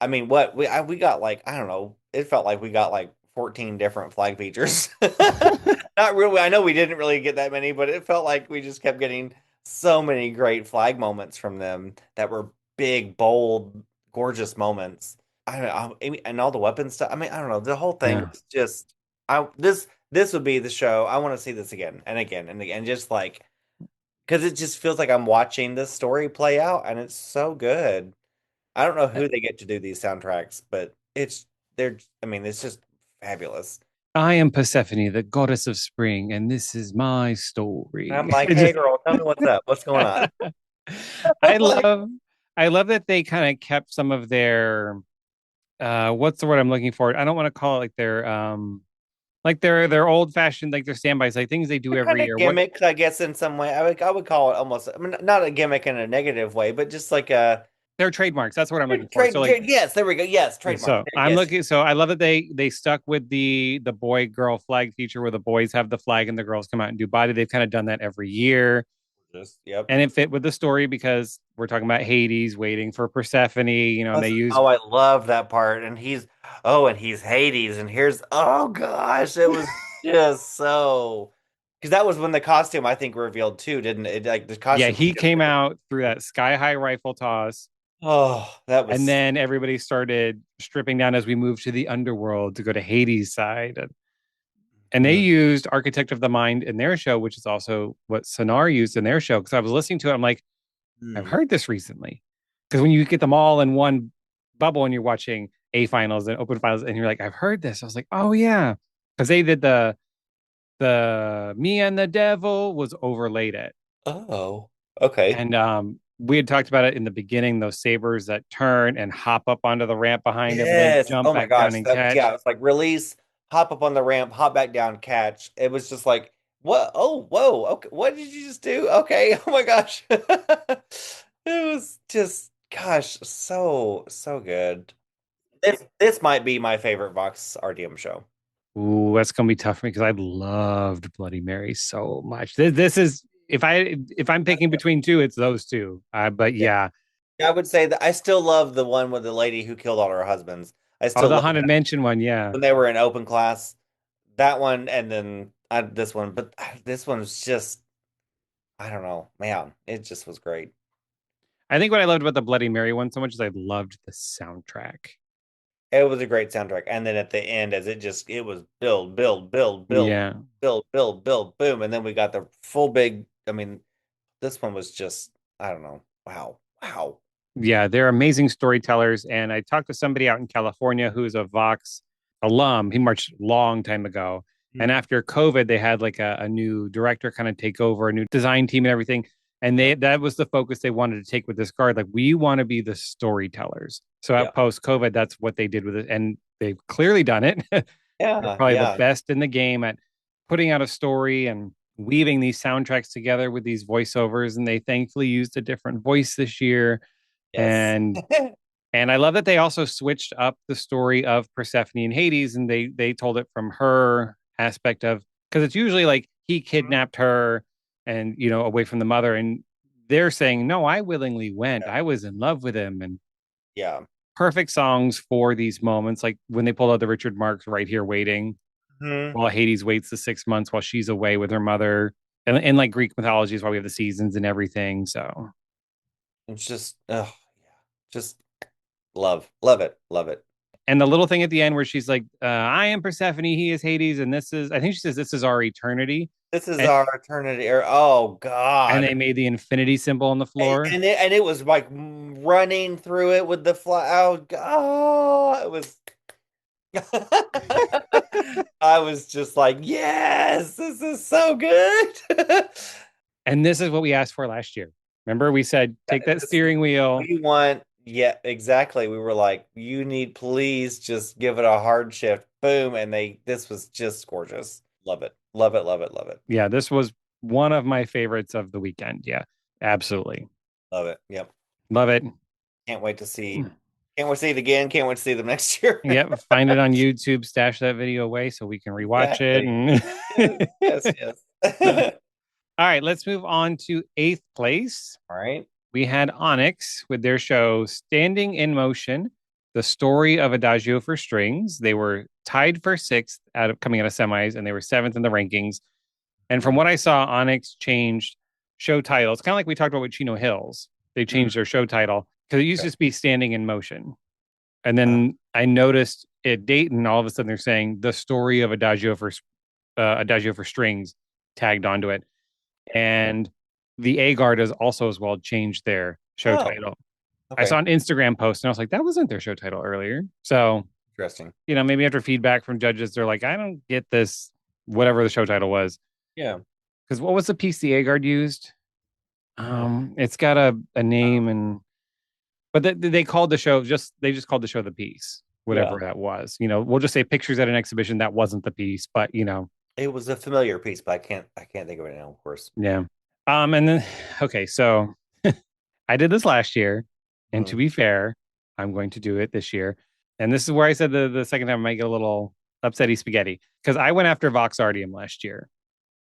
I mean, what we got like I don't know. It felt like we got like 14 different flag features. Not really. I know we didn't really get that many, but it felt like we just kept getting so many great flag moments from them that were big, bold, gorgeous moments. I don't know, and all the weapon stuff. I mean, I don't know. The whole thing yeah. was just I this would be the show. I want to see this again and again and again. Just like because it just feels like I'm watching this story play out, and it's so good. I don't know who they get to do these soundtracks, but they're I mean, it's just fabulous. I am Persephone, the goddess of spring, and this is my And I'm story. like, It hey just girl, tell me what's up. What's going on? I Like, love I love that they kind of kept some of their what's the word I'm looking for? I don't want to call it like their old fashioned like their standbys, like things they do they're every kind of year. What gimmicks, I guess, in some way. I would call it almost, I mean, not a gimmick in a negative way, but just like a their trademarks. That's what I'm looking for. So like yes, there we go. Yes, trademark. so I'm Yes, looking so I love that they stuck with the boy girl flag feature where the boys have the flag and the girls come out and do body. They've kind of done that every year. just yep. And it fit with the story because we're talking about Hades waiting for Persephone, and they used Oh, I love that part. And he's Hades. And here's, oh gosh, it was just so, because that was when the costume, I think, revealed too, didn't it? Like the yeah, costume he came shifted. out through that sky high rifle toss. Oh, that And was, then everybody started stripping down as we moved to the underworld to go to Hades' side. And they mm, used Architect of the Mind in their show, which is also what Sonar used in their show. Because I was listening to it, I'm like, I've mm. heard this recently. Because when you get them all in one bubble and you're watching A finals and open finals, and you're like, I've heard this. I was like, oh yeah. Because they did the Me and the Devil was overlaid it. Oh, okay. And we had talked about it in the beginning, those sabers that turn and hop up onto the ramp behind it, but then Yes. jump Oh my back down gosh. and That was, yeah, catch. it's like release, hop up on the ramp, hop back down, catch. It was just like, what? Oh, whoa. Okay. What did you just do? Okay. Oh my gosh. It was just, gosh, so, so good. This might be my favorite Vox RDM show. Ooh, that's gonna be tough for me because I loved Bloody Mary so much. This is if I'm picking between two, it's those two. But Yeah. yeah, I would say that I still love the one with the lady who killed all her husbands. I oh, still the love haunted that mansion one, yeah. when they were in open class. That one and then this one, but this one's just I don't know, man. It just was great. I think what I loved about the Bloody Mary one so much is I loved the soundtrack. It was a great soundtrack. And then at the end, as it was build, build, build, build, Yeah, build, build, build, boom. And then we got the full big. I mean, this one was just, I don't know. Wow. Wow. yeah, they're amazing storytellers. And I talked to somebody out in California who's a Vox alum. He marched a long time ago. And Mhm. after COVID, they had like a new director kind of take over, a new design team and everything. And Yep. that was the focus they wanted to take with this card. Like, we want to be the storytellers. So Yeah. at post COVID, that's what they did with it. And they've clearly done it. They're Yeah. probably the Yeah. best in the game at putting out a story and weaving these soundtracks together with these voiceovers. And they thankfully used a different voice this year. Yes. And I love that they also switched up the story of Persephone and Hades, and they told it from her aspect of because it's usually like he Mhm. kidnapped her and away from the mother, and they're saying no, I willingly went, Yeah. I was in love with him, and Yeah. perfect songs for these moments, like when they pulled out the Richard Marx "Right Here Waiting" Mhm. while Hades waits the 6 months while she's away with her mother, and like Greek mythology is why we have the seasons and everything. So It's just, oh, yeah. Just love, love it, love it. and the little thing at the end where she's like, I am Persephone, he is Hades, and this is, I think she says, this is our eternity. This is and, our eternity. Oh and God. they made the infinity symbol on the floor. And it was like running through it with the fly. Oh God. It was I was just like, yes, this is so good. And this is what we asked for last year. Remember, we said take that This is steering wheel. we want, yeah, exactly. We were like, you need, please just give it a hard shift. Boom. And this was just gorgeous. Love it. Love it. Love it. Love it. Yeah, this was one of my favorites of the weekend. Yeah, absolutely. Love it. Yep. Love it. Can't wait to see. Can't wait to see it again. Can't wait to see them next year. Yep, find it on YouTube, stash that video away so we can rewatch it. Exactly. And Yes, yes, all yes. right, let's move on to eighth place. All right. We had Onyx with their show Standing in Motion, the story of Adagio for Strings. They were tied for sixth out of coming out of semis, and they were seventh in the rankings. And from Mhm. what I saw, Onyx changed show titles, kind of like we talked about with Chino Hills. They Mhm. changed their show title because it used to Okay. just be Standing in Motion. And Uh, then I noticed at Dayton, all of a sudden they're saying the story of Adagio for Strings tagged onto it, and the A Guard has also as well changed their show oh, title. I saw okay. an Instagram post and I was like, that wasn't their show title earlier. So Interesting. maybe after feedback from judges, they're like, I don't get this, whatever the show title was. Yeah. Because what was the piece the A Guard used? It's got a name and but they called the show they just called the show the piece, Yeah. whatever that was. We'll just say pictures at an exhibition that wasn't the piece, but It was a familiar piece, but I can't think of it now, of course. yeah. And then okay, so I did this last year, and to Mhm. be fair, I'm going to do it this year. And this is where I said the second time I might get a little upsetty spaghetti because I went after Vox Artium last year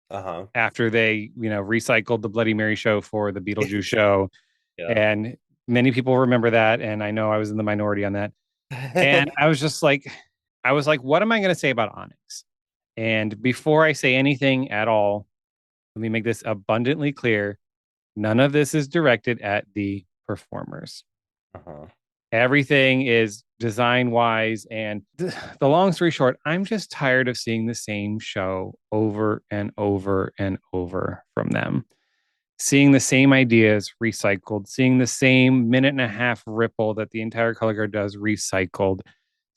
Uh-huh. after they recycled the Bloody Mary show for the Beetlejuice show, Yeah. and many people remember that, and I know I was in the minority on that. And I was like, what am I going to say about Onyx? And before I say anything at all, let me make this abundantly clear. None of this is directed at the performers. Uh-huh. Everything is design wise. And the long story short, I'm just tired of seeing the same show over and over and over from them. Seeing the same ideas recycled, seeing the same minute and a half ripple that the entire color guard does recycled,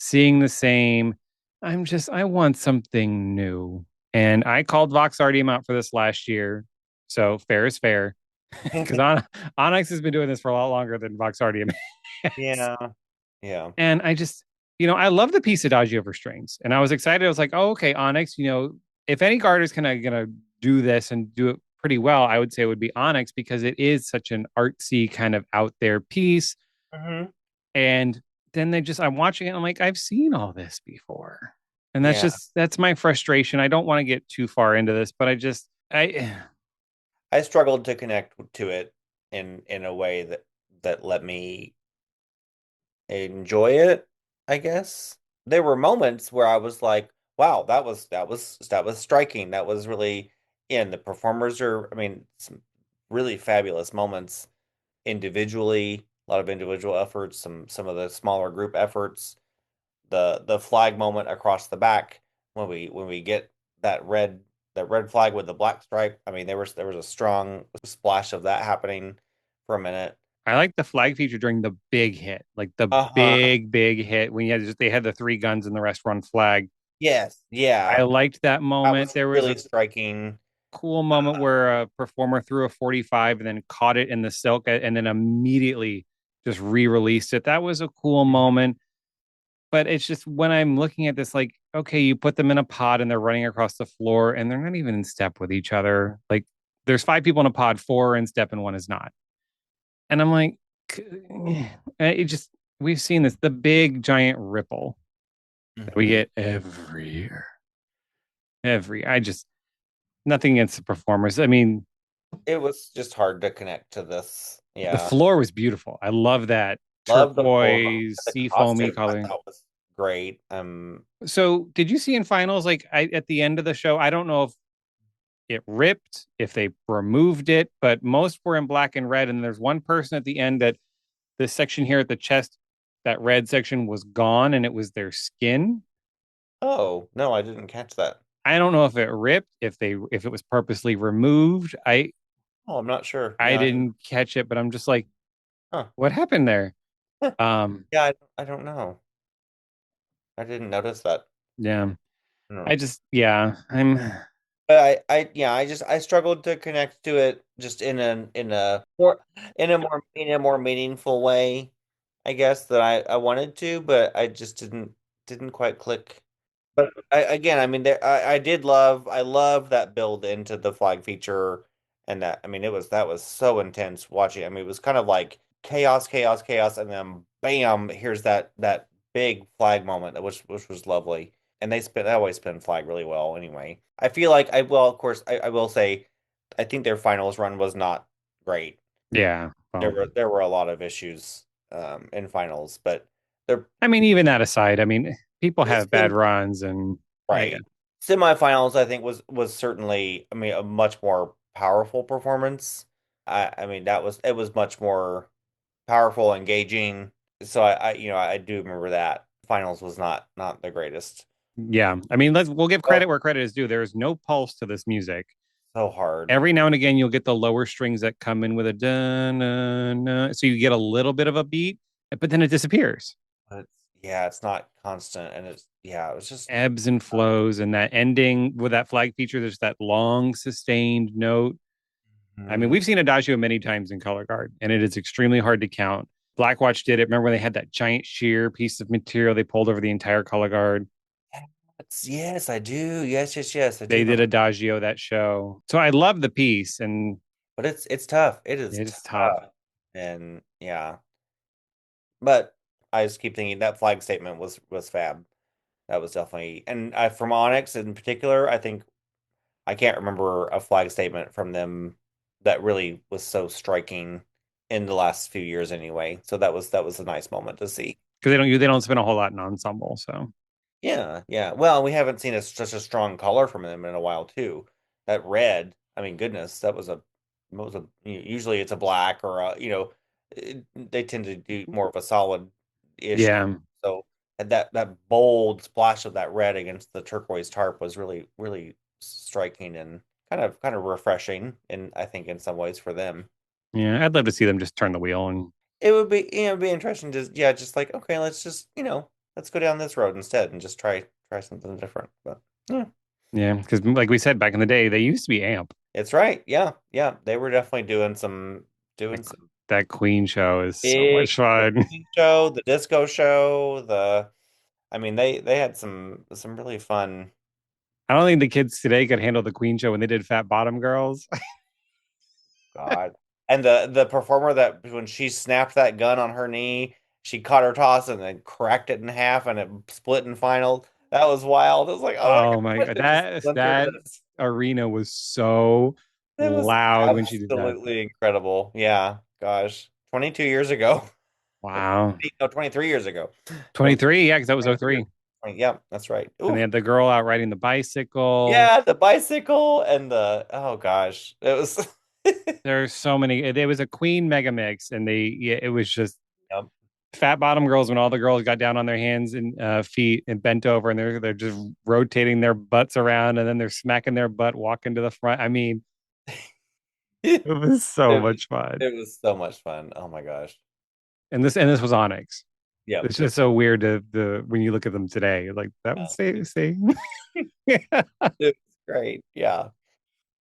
seeing the same. I want something new. And I called Vox Artium out for this last year. So fair is fair. Because Onyx has been doing this for a lot longer than Vox Artium has. Yeah. Yeah. And I love the piece Adagio over strings. And I was excited. I was like, oh, okay, Onyx, if any guard is kind of going to do this and do it pretty well, I would say it would be Onyx because it is such an artsy kind of out there piece. Hmm. And then I'm watching it. And I'm like, I've seen all this before. And Yeah. that's my frustration. I don't want to get too far into this, but I, I struggled to connect to it in a way that let me enjoy it, I guess. There were moments where I was like, wow, that was striking. That was really, and the performers are, I mean, some really fabulous moments individually, a lot of individual efforts, some of the smaller group efforts, the flag moment across the back when we get that red flag with the black stripe. I mean, there was a strong splash of that happening for a minute. I like the flag feature during the big hit, like the Uh-huh. big hit when they had the three guns in the restaurant flag. Yes. I Yeah. liked that That moment. was There was really a striking. cool moment where a performer threw a 45 and then caught it in the silk and then immediately just re-released it. That was a cool Mhm. moment. But it's just when I'm looking at this, like, okay, you put them in a pod and they're running across the floor and they're not even in step with each other. Like there's five people in a pod, four are in step and one is not. And I'm like, it just we've seen this, the big giant ripple that we Mhm. get every year. I just nothing against the performers. I mean, It was just hard to connect to this. the Yeah. floor was beautiful. I love that Love the floor. turquoise, The sea foamy costume I color. thought was great. So, did you see in finals, like at the end of the show? I don't know if it ripped, if they removed it, but most were in black and red. And there's one person at the end that this section here at the chest, that red section was gone and it was their skin. Oh, no, I didn't catch that. I don't know if it ripped, if it was purposely removed. Oh, I'm not sure. I Yeah, I didn't. didn't catch it, but I'm just like, Huh. what happened there? Um, Yeah, I don't know. I didn't notice that. yeah. No. Yeah, I'm But yeah, I struggled to connect to it just in a more meaningful way, I guess that I wanted to, but I just didn't quite click. But again, I mean, I love that build into the flag feature, and that I mean, that was so intense watching. I mean, it was kind of like chaos, chaos, chaos, and then bam, here's that big flag moment, which was lovely. And they always spin flag really well anyway. I feel like of course, I will say, I think their finals run was not great. yeah. Well, There were a lot of issues in finals, but they're I mean, even that aside, I mean, people the have bad runs, and I guess right. Semifinals, I think was certainly, I mean, a much more powerful performance. I mean, it was much more powerful, engaging. So I do remember that finals was not the greatest. yeah. I mean, we'll give Oh, credit where credit is due. There is no pulse to this music. so hard. Every now and again, you'll get the lower strings that come in with a dun, dun, dun, so you get a little bit of a beat, but then it disappears. But yeah, it's not constant, and it was just Ebbs and flows, and that ending with that flag feature, there's that long sustained note. I mean, mm, we've seen Adagio many times in color guard, and it is extremely hard to count. Blackwatch did it. Remember when they had that giant sheer piece of material they pulled over the entire color guard? yes, I do. Yes, yes, yes, I do They did remember. Adagio that show. So I love the piece, and But it's tough. It is it is tough. tough, and yeah. But I just keep thinking that flag statement was fab. That was definitely, and from Onyx in particular, I think I can't remember a flag statement from them that really was so striking in the last few years anyway. So that was a nice moment to see. Because they don't spend a whole lot in ensemble. So Yeah, yeah. Well, we haven't seen such a strong color from them in a while too. That red, I mean, goodness, usually it's a black or they tend to do more of a solid-ish. yeah, So and that bold splash of that red against the turquoise tarp was really really striking and kind of refreshing, and I think in some ways for them. yeah, I'd love to see them just turn the wheel and It would be it'd be interesting to yeah, just like okay, let's just let's go down this road instead and just try something different. But yeah, yeah, because like we said back in the day, they used to be amp. it's right. Yeah, yeah, they were definitely Like doing some that Queen show is so big much the fun. cooking show, the disco show, the I mean they had some really fun. I don't think the kids today could handle the Queen show when they did Fat Bottom Girls. God. And the performer that when she snapped that gun on her knee, she caught her toss and then cracked it in half and it split in final. That was wild. I was like, oh my Oh my gosh, god, it just went through that this. arena was so It was loud when she did that. absolutely incredible. Yeah, gosh. 22 years ago. Or Wow. 23 years ago. 20, 23, yeah, because that was 23 years. '03. Yeah, that's right. And they Ooh. had the girl out riding the bicycle. Yeah, the bicycle and oh gosh. It was There's so many. There was a Queen mega mix, and yeah, it was just Yep. Fat Bottom Girls when all the girls got down on their hands and feet and bent over, and they're just rotating their butts around, and then they're smacking their butt, walking to the front. I mean, It it was so was much fun. it was so much fun. Oh my gosh. And this was Onyx. Yep. It's just so weird to the when you look at them today. Like that was say. Yeah. It was great. Yeah.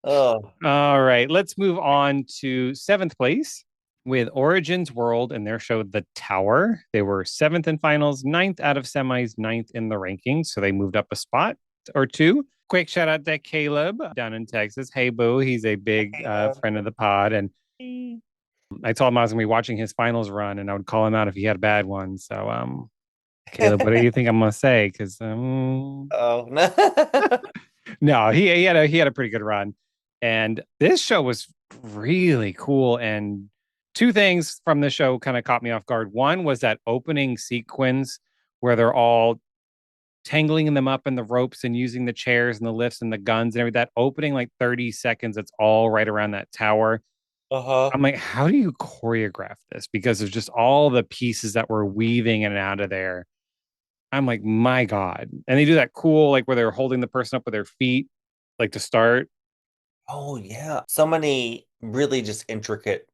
Oh, All right, let's move on to seventh place with Origins World and their show The Tower. They were seventh in finals, ninth out of semis, ninth in the rankings. So they moved up a spot or two. Quick shout out to Caleb down in Texas. Hey, Boo. He's a big friend of the pod. And I told him I was going to be watching his finals run and I would call him out if he had a bad one. So, Caleb, what do you think I'm going to say? Because oh no. no, he had a pretty good run, and this show was really cool. And two things from the show kind of caught me off guard. One was that opening sequence where they're all tangling them up in the ropes and using the chairs and the lifts and the guns and everything. That opening like 30 seconds, it's all right around that tower. Uh-huh. I'm like, how do you choreograph this? Because of just all the pieces that were weaving in and out of there. I'm like, my God. And they do that cool, like where they're holding the person up with their feet, like to start. Oh yeah. So many really just intricate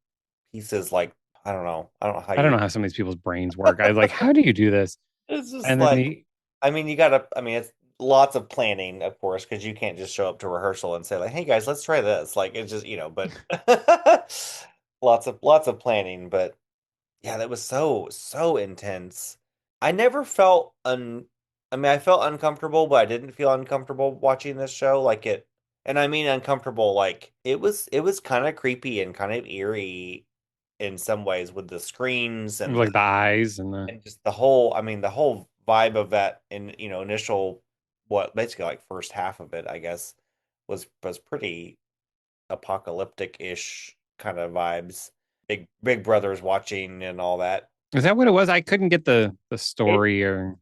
pieces like I don't know how I don't know you how some of these people's brains work. I was like, how do you do this? it's just And then like the I mean you gotta I mean it's lots of planning of course because you can't just show up to rehearsal and say like hey guys let's try this like it's just but lots of planning but yeah that was so intense. I never felt I mean I felt uncomfortable but I didn't feel uncomfortable watching this show like it and I mean uncomfortable like it was kind of creepy and kind of eerie in some ways with the screams like the eyes and the and just the whole I mean the whole vibe of that in initial what basically like first half of it I guess was pretty apocalyptic-ish kind of vibes. Big Brother's watching and all that. is that what it was? I couldn't get the It story or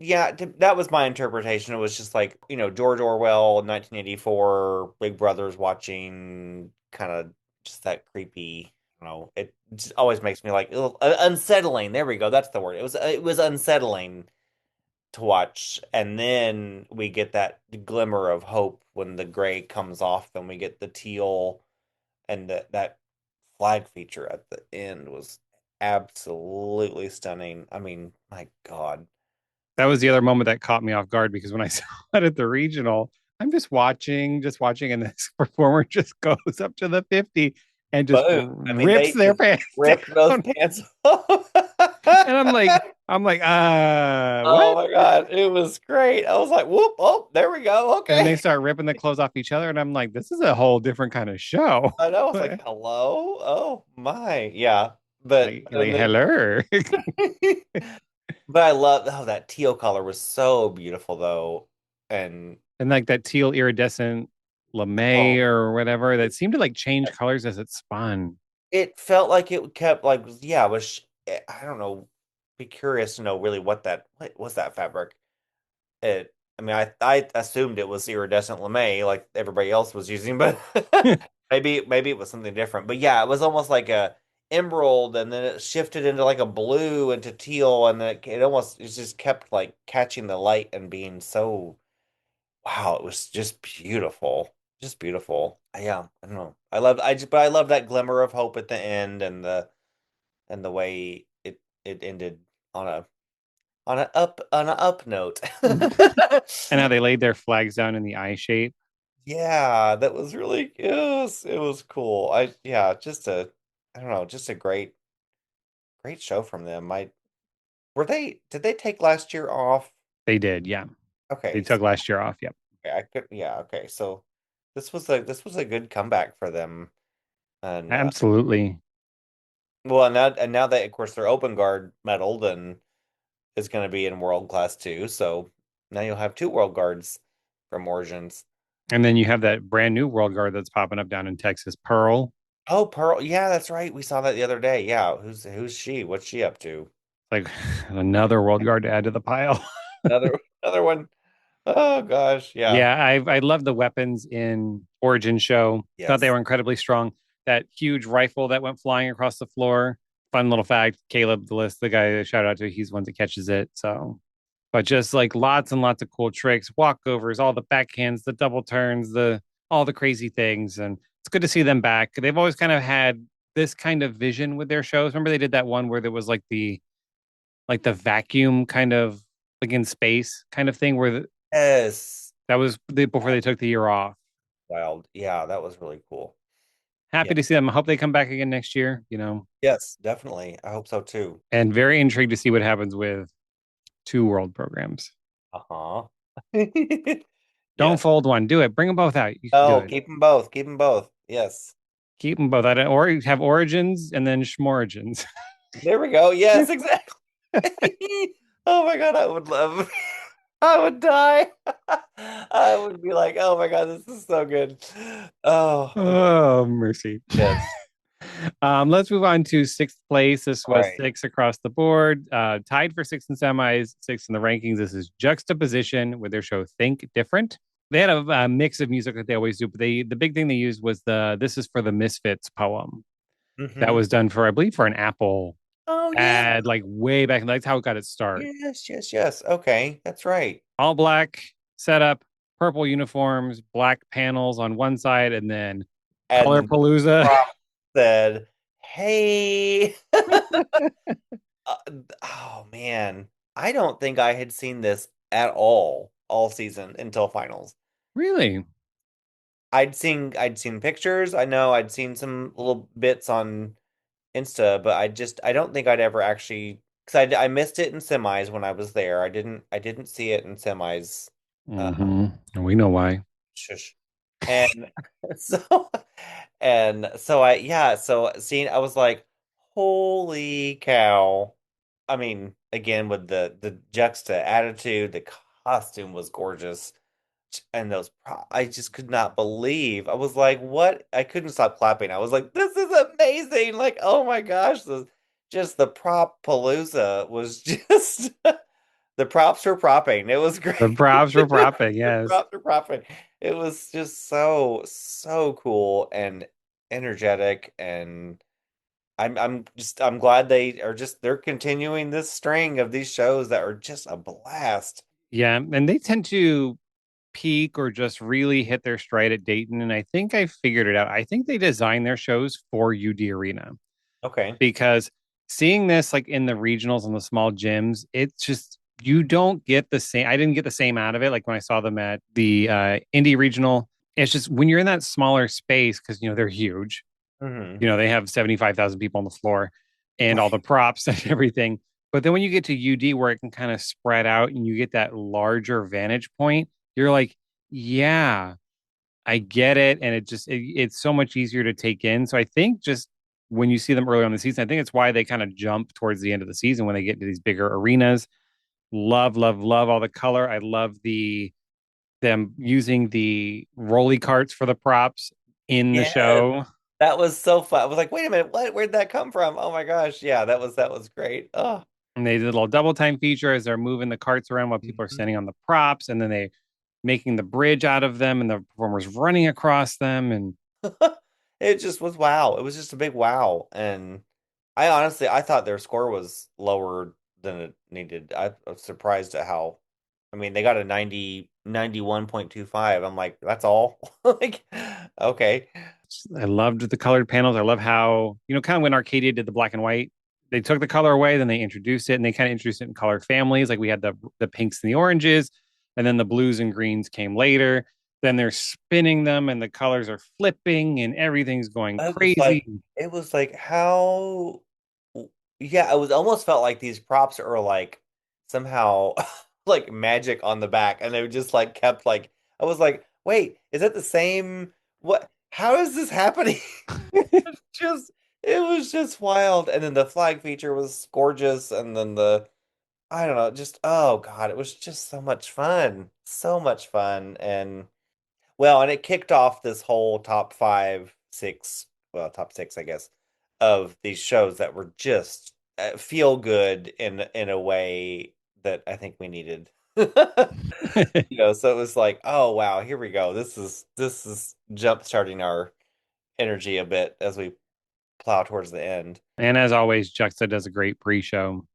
yeah, that was my interpretation. It was just like, George Orwell, 1984, Big Brother's watching, kind of just that creepy, it just always makes me like ugh, unsettling. There we go. That's the word. It was unsettling to watch. And then we get that glimmer of hope when the gray comes off and we get the teal and that flag feature at the end was absolutely stunning. I mean, my God. that was the other moment that caught me off guard because when I saw it at the regional, I'm just watching, and this performer just goes up to the 50 and just Boom. I mean, rips they their just pants ripped those down. pants off. And I'm like, Oh what? my God. It was great. I was like, whoop, oh, there we go. And then they Okay. start ripping the clothes off each other, and I'm like, this is a whole different kind of show. I know. I was like, hello? Oh my. Yeah. But Like and then hello. but I love that teal color was so beautiful though. And And like that teal iridescent lame oh or whatever that seemed to like change colors as it spun. it felt like it kept like yeah, it was I don't know. Be curious to know really what was that fabric. I mean I assumed it was iridescent lame like everybody else was using, but maybe it was something different. But yeah, it was almost like a emerald and then it shifted into like a blue into teal and then it just kept like catching the light and being so wow, it was just beautiful. Just beautiful. Yeah, I don't know. But I love that glimmer of hope at the end and the way it ended on a up note. And how they laid their flags down in the eye shape. Yeah, that was really it was cool. Yeah, just a I don't know, just a great show from them. I were they did they take last year off? They did, yeah. They Okay, took last year off. Yep. I could yeah, okay. So this was a good comeback for them. And Absolutely. well, and now that of course they're open guard medaled and is going to be in World Class too, so now you'll have two World Guards from Origins. And then you have that brand new world guard that's popping up down in Texas, Pearl. Oh, Pearl, yeah, that's right. We saw that the other day. Yeah, who's she? What's she up to? Like another world guard to add to the pile. Another one. Oh gosh, yeah. Yeah, I love the weapons in Origin show. Thought they Yes. were incredibly strong. That huge rifle that went flying across the floor. Fun little fact. Caleb, the list, the guy I shout out to, he's the one that catches it. So, but just like lots and lots of cool tricks, walkovers, all the backhands, the double turns, the all the crazy things, and it's good to see them back. They've always kind of had this kind of vision with their shows. Remember they did that one where there was like the vacuum kind of like in space kind of thing where Yes. that was before they took the year off. Wild. Yeah, that was really cool. Yeah. Happy to see them. I hope they come back again next year, Yes, definitely. I hope so too. and very intrigued to see what happens with two world programs. Uh-huh. Don't Yes. fold one. Do it. Bring them both out. You can do Oh, it. keep them both. Keep them both. Yes. Keep them both out. Or have origins and then schmorigins. There we go. Yes, exactly. Oh my God, I would love. I would die. I would be like, oh my God, this is so good. Oh, Oh, mercy. yes. Let's move on to sixth place. This All was right. six across the board, tied for sixth in semis, sixth in the rankings. This is Juxtaposition with their show Think Different. They had a mix of music that they always do, but the big thing they used was the "This is for the Misfits" poem that Hmm. was done for I believe for an Apple. Oh yeah. ad like way back. That's how it got its start. Yes, yes, yes. Okay, that's right. All black setup, purple uniforms, black panels on one side, and then And Color then the Palooza. prop said, "Hey." Uh, oh man, I don't think I had seen this at all season until finals. Really? I'd seen pictures. I know I'd seen some little bits on Insta, but I don't think I'd ever actually because I missed it in semis when I was there. I didn't see it in semis. Hmm. We know why. Shush. And so so I yeah, so seeing I was like, holy cow. I mean, again with the juxta attitude, the costume was gorgeous. And I just could not believe. I was like, what? I couldn't stop clapping. I was like, this is amazing. Like, oh my gosh, just the prop palooza was just the props were propping. It was great. The props were propping, The yes. props were propping. It was just so cool and energetic, and I'm glad they're continuing this string of these shows that are just a blast. Yeah, and they tend to peak or just really hit their stride at Dayton. And I think I figured it out. I think they designed their shows for UD Arena Okay. because seeing this like in the regionals and the small gyms, it's just you don't get the same. I didn't get the same out of it like when I saw them at the Indy Regional. It's just when you're in that smaller space because they're huge. Hmm. They have 75,000 people on the floor and all the Right. props and everything. But then when you get to UD where it can kind of spread out and you get that larger vantage point, you're like, yeah, I get it. And it's so much easier to take in. So I think just when you see them early on in the season, I think it's why they kind of jump towards the end of the season when they get to these bigger arenas. Love, love, love all the color. I love them using the rolly carts for the props in the Yes. show. That was so fun. I was like, wait a minute, what? Where'd that come from? Oh my gosh. Yeah, that was great. Oh. And they did a little double time feature as they're moving the carts around while people are Mhm. standing on the props, and then they making the bridge out of them, and the performers running across them. And It just was wow. It was just a big wow. And I thought their score was lower than it needed. I was surprised at how, I mean, they got a 91.25. I'm like, that's all? Like, okay. I loved the colored panels. I love how kind of when Arcadia did the black and white, they took the color away, then they introduced it, and they kind of introduced it in color families. Like we had the pinks and the oranges, and then the blues and greens came later. Then they're spinning them, and the colors are flipping, and everything's going I was crazy. like, it was like how, yeah, it was almost felt like these props are like somehow like magic on the back, and they just like kept like, I was like, wait, is that the same? What? How is this happening? Just, it was just wild. And then the flag feature was gorgeous, and then I don't know, just oh God, it was just so much fun, and. Well, and it kicked off this whole top five, six, well, top six, I guess, of these shows that were just feel good in a way that I think we needed. So it was like, oh wow, here we go. This is jump starting our energy a bit as we plow towards the end. And as always, Juxta does a great pre-show.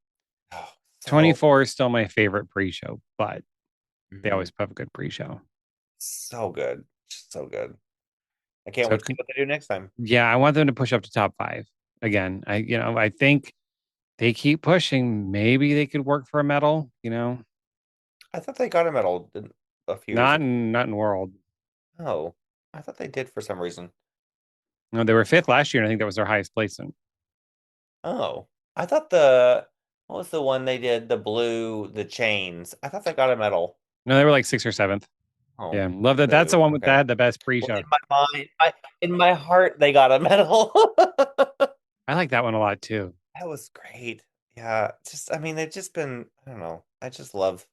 Oh, so 24 is still my favorite pre-show, but they mhm, always put up a good pre-show. so good, so good. I can't So wait to see what they do next time. yeah, I want them to push up to top five again. I think they keep pushing. Maybe they could work for a medal. I thought they got a medal a few years Not ago. in not in world. Oh, I thought they did for some reason. No, they were fifth last year, and I think that was their highest placement. Oh, I thought what was the one they did? The chains. I thought they got a medal. No, they were like sixth or seventh. Oh, Yeah, love that. That's the boo. one with Okay. that the best Well, pre-show. in my mind, in my heart, they got a medal. I like that one a lot too. That was great. Yeah, I mean, they've just been, I don't know. I just love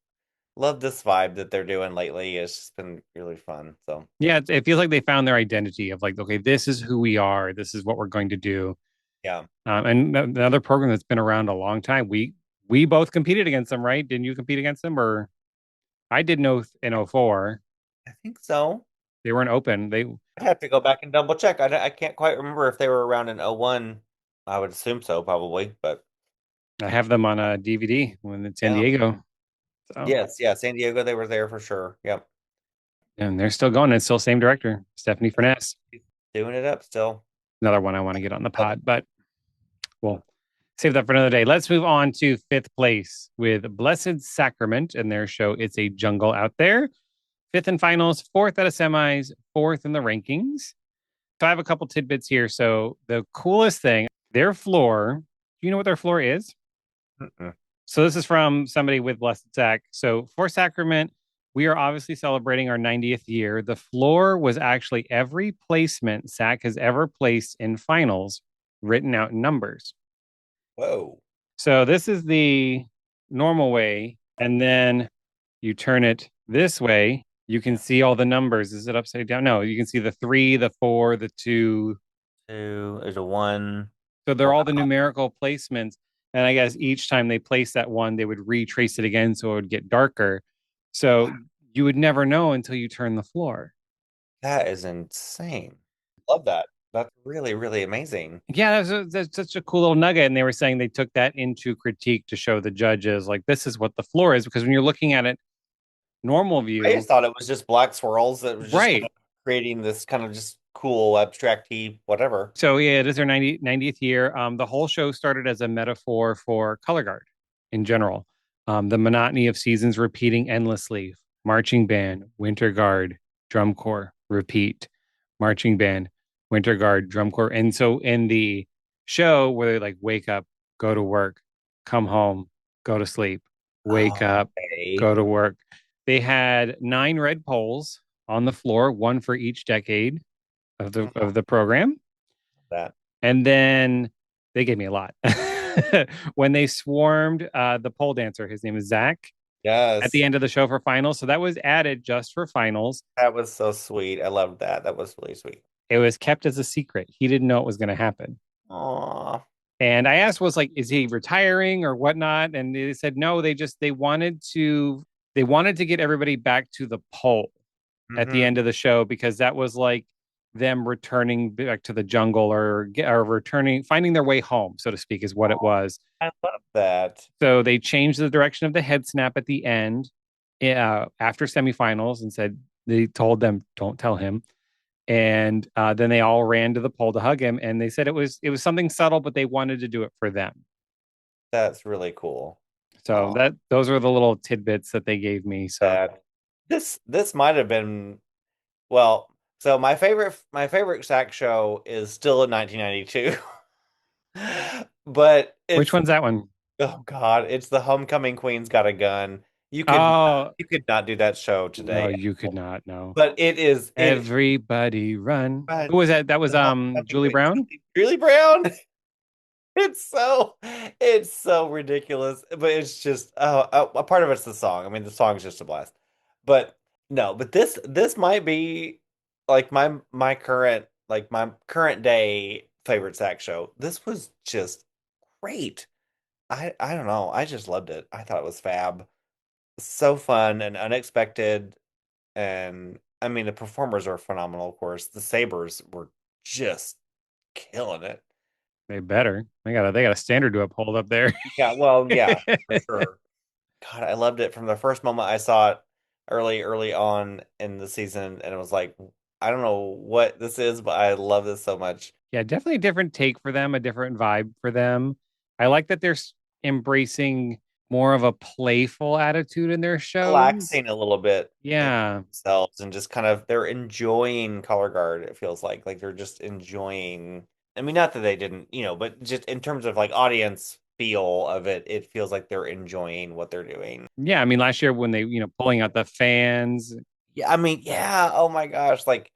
this vibe that they're doing lately. It's just been really fun. So, Yeah, it feels like they found their identity of like, okay, this is who we are. This is what we're going to do. yeah. And another program that's been around a long time. We both competed against them, right? Didn't you compete against them? Or I did know in '04. I think so. They weren't open. They I'd have to go back and double check. I can't quite remember if they were around in '01. I would assume so, probably, but. I have them on a DVD when it's San Yeah. Diego. So, Yes, yeah, San Diego, they were there for sure. Yep. and they're still going. It's still same director, Stephanie Furness. Doing it up still. Another one I want to get on the Love it. pod, but we'll save that for another day. Let's move on to fifth place with Blessed Sacrament and their show It's a Jungle Out There. Fifth in finals, fourth out of semis, fourth in the rankings. So I have a couple tidbits here. So the coolest thing, their floor, do you know what their floor is? Mm-mm. So this is from somebody with Blessed Sac. So for Sacrament, we are obviously celebrating our 90th year. The floor was actually every placement Sac has ever placed in finals written out in numbers. Whoa. So this is the normal way. And then you turn it this way, you can Yeah. see all the numbers. Is it upside down? No, you can see the three, the four, the two. Two, there's a one. So they're Wow. all the numerical placements. And I guess each time they place that one, they would retrace it again so it would get darker. So you would never know until you turn the floor. That is insane. Love that. That's really, really amazing. Yeah, that's such a cool little nugget. And they were saying they took that into critique to show the judges, like, this is what the floor is. Because when you're looking at it normal I just view, thought it was just black swirls that was just kind right. of creating this kind of just cool, abstracty, whatever. So yeah, it is their 90th year. The whole show started as a metaphor for color guard in general. The monotony of seasons repeating endlessly. Marching band, winter guard, drum corps, repeat. Marching band, winter guard, drum corps. And so in the show where they like wake up, go to work, come home, go to sleep, wake Oh, up, okay. go to work. They had 9 red poles on the floor, one for each decade of the program. That. And then they gave me a lot. When they swarmed the pole dancer, his name is Zach, at the Yes. end of the show for finals. So that was added just for finals. That was so sweet. I loved that. That was really sweet. It was kept as a secret. He didn't know it was going to happen. Aw. And I asked, was like, is he retiring or whatnot? And they said no. They wanted to get everybody back to the pole at the Hmm. end of the show because that was like them returning back to the jungle or returning, finding their way home, so to speak, is what it was. I love that. So they changed the direction of the head snap at the end after semifinals and said they told them don't tell him. And then they all ran to the pole to hug him, and they said it was something subtle, but they wanted to do it for them. That's really cool. So Oh, that those were the little tidbits that they gave me. So that this might have been well. So my favorite sack show is still in 1992, but which it's one's that one? oh God, it's the Homecoming Queen's Got a Gun. You could Oh you could not do that show no, today, you could not. No. but it Everybody run. but Who was that? That was the Homecoming Julie Queen, Brown. Julie Brown. It's so ridiculous, but it's just a part of it's the song. I mean, the song's just a blast. But no, but this might be like my current day favorite sax show. This was just great. I don't know. I just loved it. I thought it was fab. So fun and unexpected. And I mean, the performers are phenomenal, of course. The Sabers were just killing it. They better. They got a standard to uphold up there. Yeah, well, yeah, for sure. God, I loved it from the first moment I saw it early on in the season, and it was like, I don't know what this is, but I love this so much. Yeah, definitely a different take for them, a different vibe for them. I like that they're embracing more of a playful attitude in their shows. Relaxing a little bit in Yeah. themselves and just kind of they're enjoying color guard, it feels like they're just enjoying. I mean, not that they didn't, but just in terms of like audience feel of it, it feels like they're enjoying what they're doing. Yeah. I mean, last year when they, pulling out the fans, Yeah, I mean, yeah, oh my gosh, like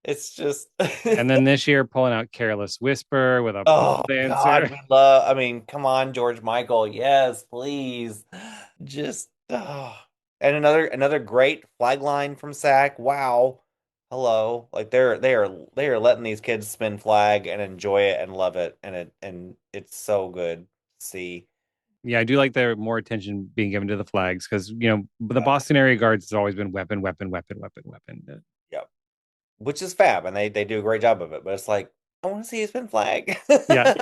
it's just and then this year pulling out Careless Whisper with a pole oh God, dancer. I mean, come on, George Michael. Yes, please. Just and another great flag line from SAC. Wow. Hello. Like they are letting these kids spin flag and enjoy it and love it and it's so good to see. Yeah, I do like there more attention being given to the flags because, the Boston area guards has always been weapon, weapon, weapon, weapon, weapon. Yep. Which is fab and they do a great job of it, but it's like I want to see you spin flag. Yeah.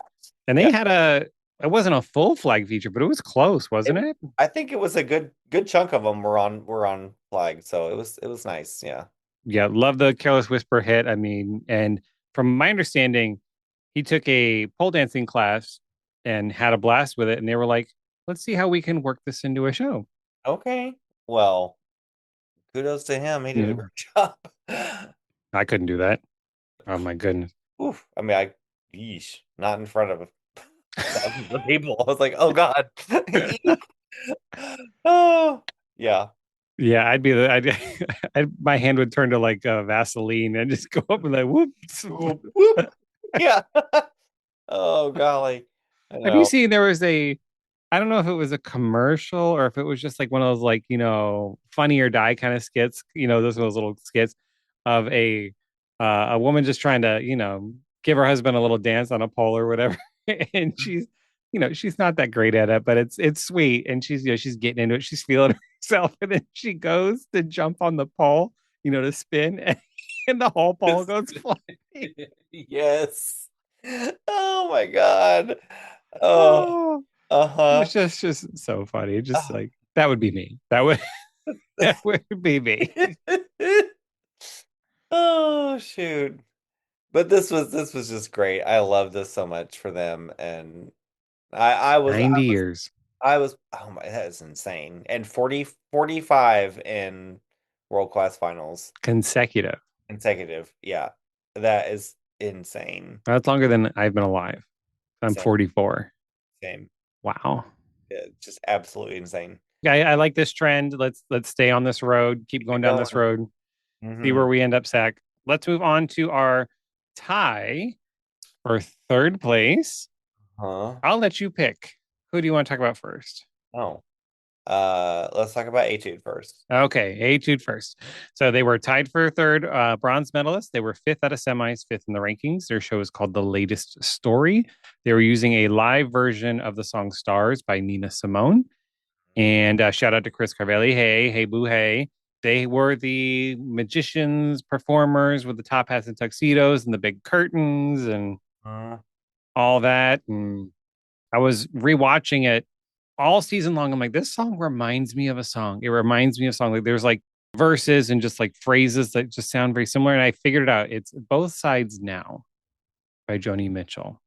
And they Yeah. had a it wasn't a full flag feature, but it was close, It, wasn't it? I think it was a good chunk of them were on flag, so it was nice. Yeah. Yeah, love the Careless Whisper hit. I mean, and from my understanding, he took a pole dancing class and had a blast with it. And they were like, let's see how we can work this into a show. Okay. Well, kudos to him. He did a Mm, great job. I couldn't do that. Oh my goodness. Oof. I mean, yeesh, not in front of thousands of people. I was like, oh God. Eek. Oh, yeah. Yeah, I'd be my hand would turn to like Vaseline and just go up and like whoops. Whoop, whoop. Yeah. Oh, golly. I Have you know. seen there was a I don't know if it was a commercial or if it was just like one of those like, funny or die kind of skits, those little skits of a woman just trying to, give her husband a little dance on a pole or whatever. And she's not that great at it, but it's sweet. And she's getting into it. She's feeling herself. And then she goes to jump on the pole, to spin and the whole pole goes flying. Yes. Oh my God. Oh, Oh, it was uh-huh. just so funny. Just Oh. like that would be me. That would that would be me. Oh shoot. But this was just great. I love this so much for them, and I was I 90 was years I was oh my, that is insane. And 45 in world class finals consecutive. consecutive. Yeah. That is insane. That's longer than I've been alive. I'm Same, 44. same. Wow. Yeah, just absolutely insane. I like this trend. Let's stay on this road. Keep Keep going it down this going. road. See Hmm. where we end up, Sack. Let's move on to our tie for third place. Huh? I'll let you pick. Who do you want to talk about first? Oh. Let's talk about Etude first. Okay, Etude first. So they were tied for third, bronze medalist. They were fifth out of semis, fifth in the rankings. Their show is called The Latest Story. They were using a live version of the song Stars by Nina Simone. And shout out to Chris Carvelli. Hey, hey, boo, hey. They were the magicians, performers with the top hats and tuxedos and the big curtains and Uh, all that. And I was rewatching it all season long. I'm like, this song reminds me of a song. It reminds me of a song. Like there's like verses and just like phrases that just sound very similar. And I figured it out. It's Both Sides Now by Joni Mitchell.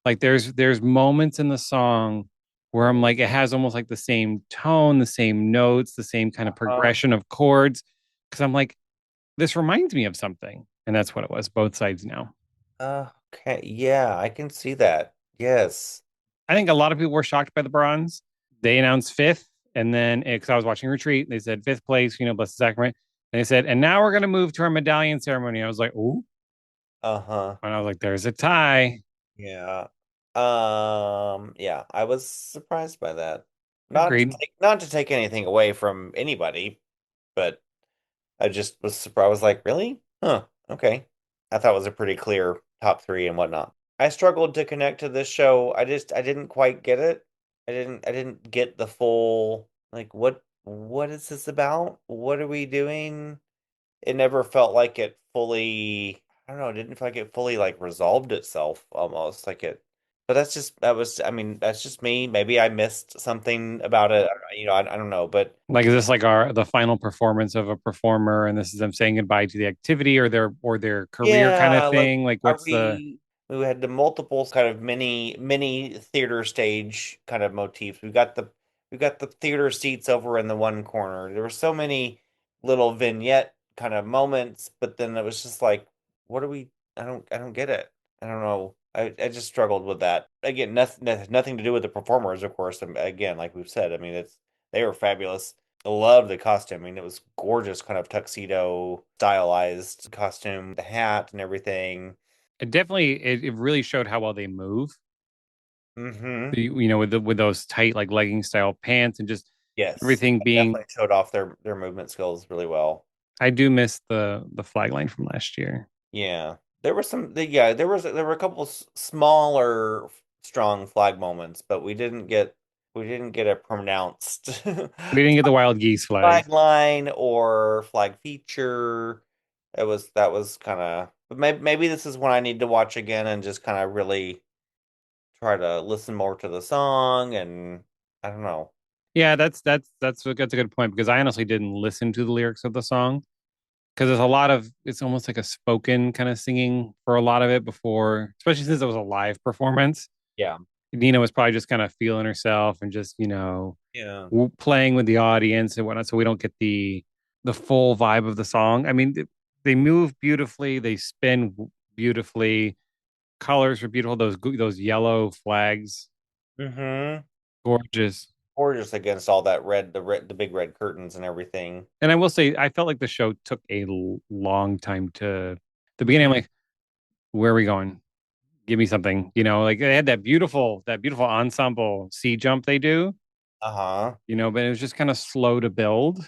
Like there's moments in the song where I'm like, it has almost like the same tone, the same notes, the same kind of uh, progression of chords. Cause I'm like, this reminds me of something. And that's what it was. Both Sides Now. okay. Yeah, I can see that. Yes. I think a lot of people were shocked by the bronze. They announced fifth, and then because I was watching Retreat, they said fifth place, bless the sacrament. And they said, and now we're going to move to our medallion ceremony. I was like, oh, Uh-huh. and I was like, there's a tie. Yeah. Yeah, I was surprised by that. Agreed. Not to take anything away from anybody, but I just was surprised. I was like, really? Huh. Okay. I thought it was a pretty clear top three and whatnot. I struggled to connect to this show. I didn't quite get it. I didn't get the full like what is this about? What are we doing? It never felt like it fully, I don't know, it didn't feel like it fully like resolved itself almost like it. But I mean, that's just me. Maybe I missed something about it. I don't know, but Like, is this like the final performance of a performer, and this is them saying goodbye to the activity or their career kind of yeah, like thing? Like, are what's the we had the multiple kind of mini theater stage kind of motifs. We got the theater seats over in the one corner. There were so many little vignette kind of moments, but then it was just like, what are we I don't get it. I don't know. I just struggled with that. Again, nothing to do with the performers, of course. Again, like we've said, I mean, they were fabulous. I love the costume. I mean, it was gorgeous, kind of tuxedo stylized costume, the hat and everything. it definitely it really showed how well they move. Hmm. With those tight like legging style pants and just Yes, everything it being. definitely showed off their movement skills really well. I do miss the flag line from last year. Yeah, there were yeah, there were a couple smaller strong flag moments, but we didn't get a pronounced We didn't get the wild geese flag. flag line or flag feature. That was kind of, but maybe this is one I need to watch again and just kind of really try to listen more to the song, and I don't know. Yeah, that's a good point because I honestly didn't listen to the lyrics of the song because there's a lot of it's almost like a spoken kind of singing for a lot of it before, especially since it was a live performance. Yeah. Nina was probably just kind of feeling herself and just Yeah. playing with the audience and whatnot, so we don't get the full vibe of the song. I mean, they move beautifully, they spin beautifully, colors are beautiful. Those yellow flags, Mm-hmm. gorgeous. Gorgeous against all that the big red curtains and everything. And I will say, I felt like the show took a long time to the beginning. I'm like, where are we going? Give me something. Like they had that beautiful ensemble sea jump they do. Uh-huh. But it was just kind of slow to build.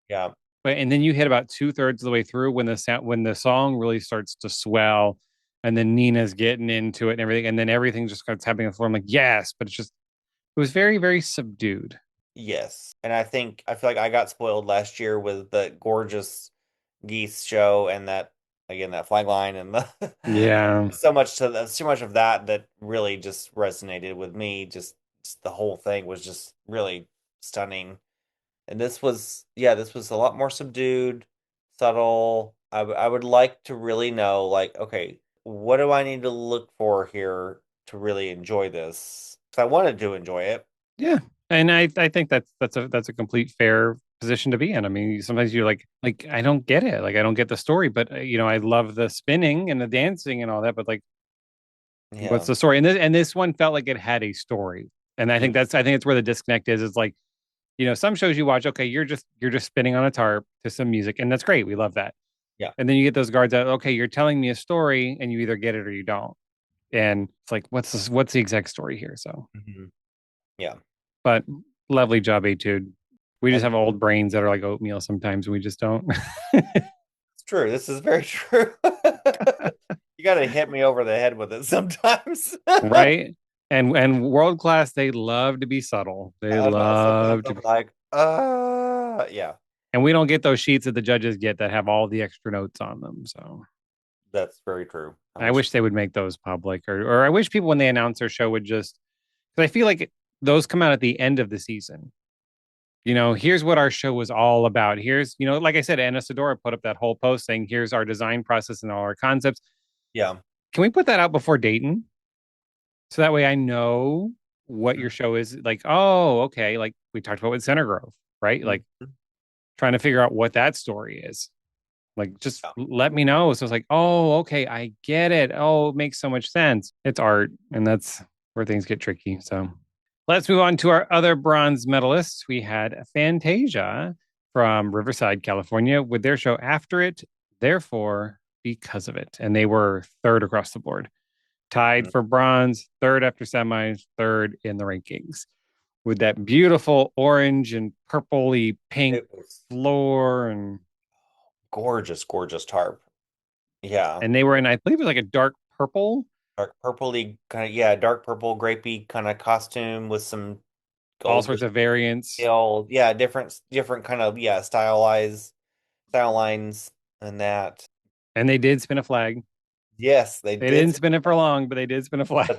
Yeah. But and then you hit about 2/3 of the way through when the song really starts to swell, and then Nina's getting into it and everything, and then everything just starts happening on the floor. I'm like, yes, but it was very, very subdued. Yes. And I feel like I got spoiled last year with the gorgeous geese show and that again that flag line and the Yeah. so much of that that really just resonated with me. Just the whole thing was just really stunning. And this was a lot more subdued, subtle. I would like to really know, like, okay, what do I need to look for here to really enjoy this? 'Cause I wanted to enjoy it. Yeah. And I think that's a complete fair position to be in. I mean, sometimes you're like I don't get it. Like I don't get the story, but I love the spinning and the dancing and all that, but like what's Yeah. the story? And this one felt like it had a story. And Mm, I think it's where the disconnect is. It's like, some shows you watch, okay, you're just spinning on a tarp to some music, and that's great. We love that. yeah. And then you get those guards out, okay, you're telling me a story and you either get it or you don't. And it's like, what's the exact story here? So, Mhm. Yeah. but lovely job, Etude. We just And have old brains that are like oatmeal sometimes, and we just don't. it's true. This is very true. You got to hit me over the head with it sometimes. Right? And world class, they love to be subtle. They I know. Sometimes love to I'm be, like, yeah, and we don't get those sheets that the judges get that have all the extra notes on them. So that's very true. I I wish. wish they would make those public, or I wish people when they announce their show would just because I feel like those come out at the end of the season. Here's what our show was all about. Here's, like I said, Anna Sedora put up that whole post saying, here's our design process and all our concepts. Yeah. Can we put that out before Dayton? So that way I know what your show is like. Oh, okay. Like we talked about with Center Grove, right? Like Mhm. trying to figure out what that story is. Like just Yeah. let me know. So it's like, oh, okay, I get it. Oh, it makes so much sense. It's art, and that's where things get tricky. So let's move on to our other bronze medalists. We had Fantasia from Riverside, California, with their show After It, Therefore, Because of It. And they were third across the board, tied Mhm. for bronze, third after semis, third in the rankings, with that beautiful orange and purpley pink It was floor. gorgeous, gorgeous tarp. Yeah. And they were in, I believe it was like a dark purple, Dark purpley kind of, yeah, dark purple, grapey kind of costume with some all gold sorts of variants. detail. Yeah, different kind of, yeah, style lines and that. And they did spin a flag. Yes, they They did. didn't spin it for long, but they did spin a flag.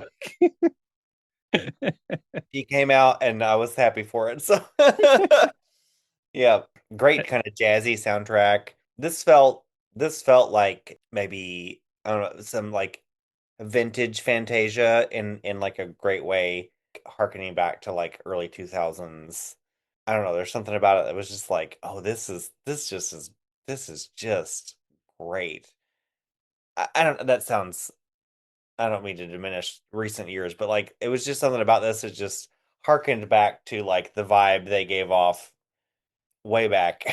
He came out and I was happy for it. So yeah, great kind of jazzy soundtrack. This felt like maybe I don't know, some like vintage Fantasia in like a great way, harkening back to like early 2000s. I don't know, there's something about it that was just like, oh, this is just great. I don't that sounds I don't mean to diminish recent years, but like it was just something about this that just harkened back to like the vibe they gave off way back.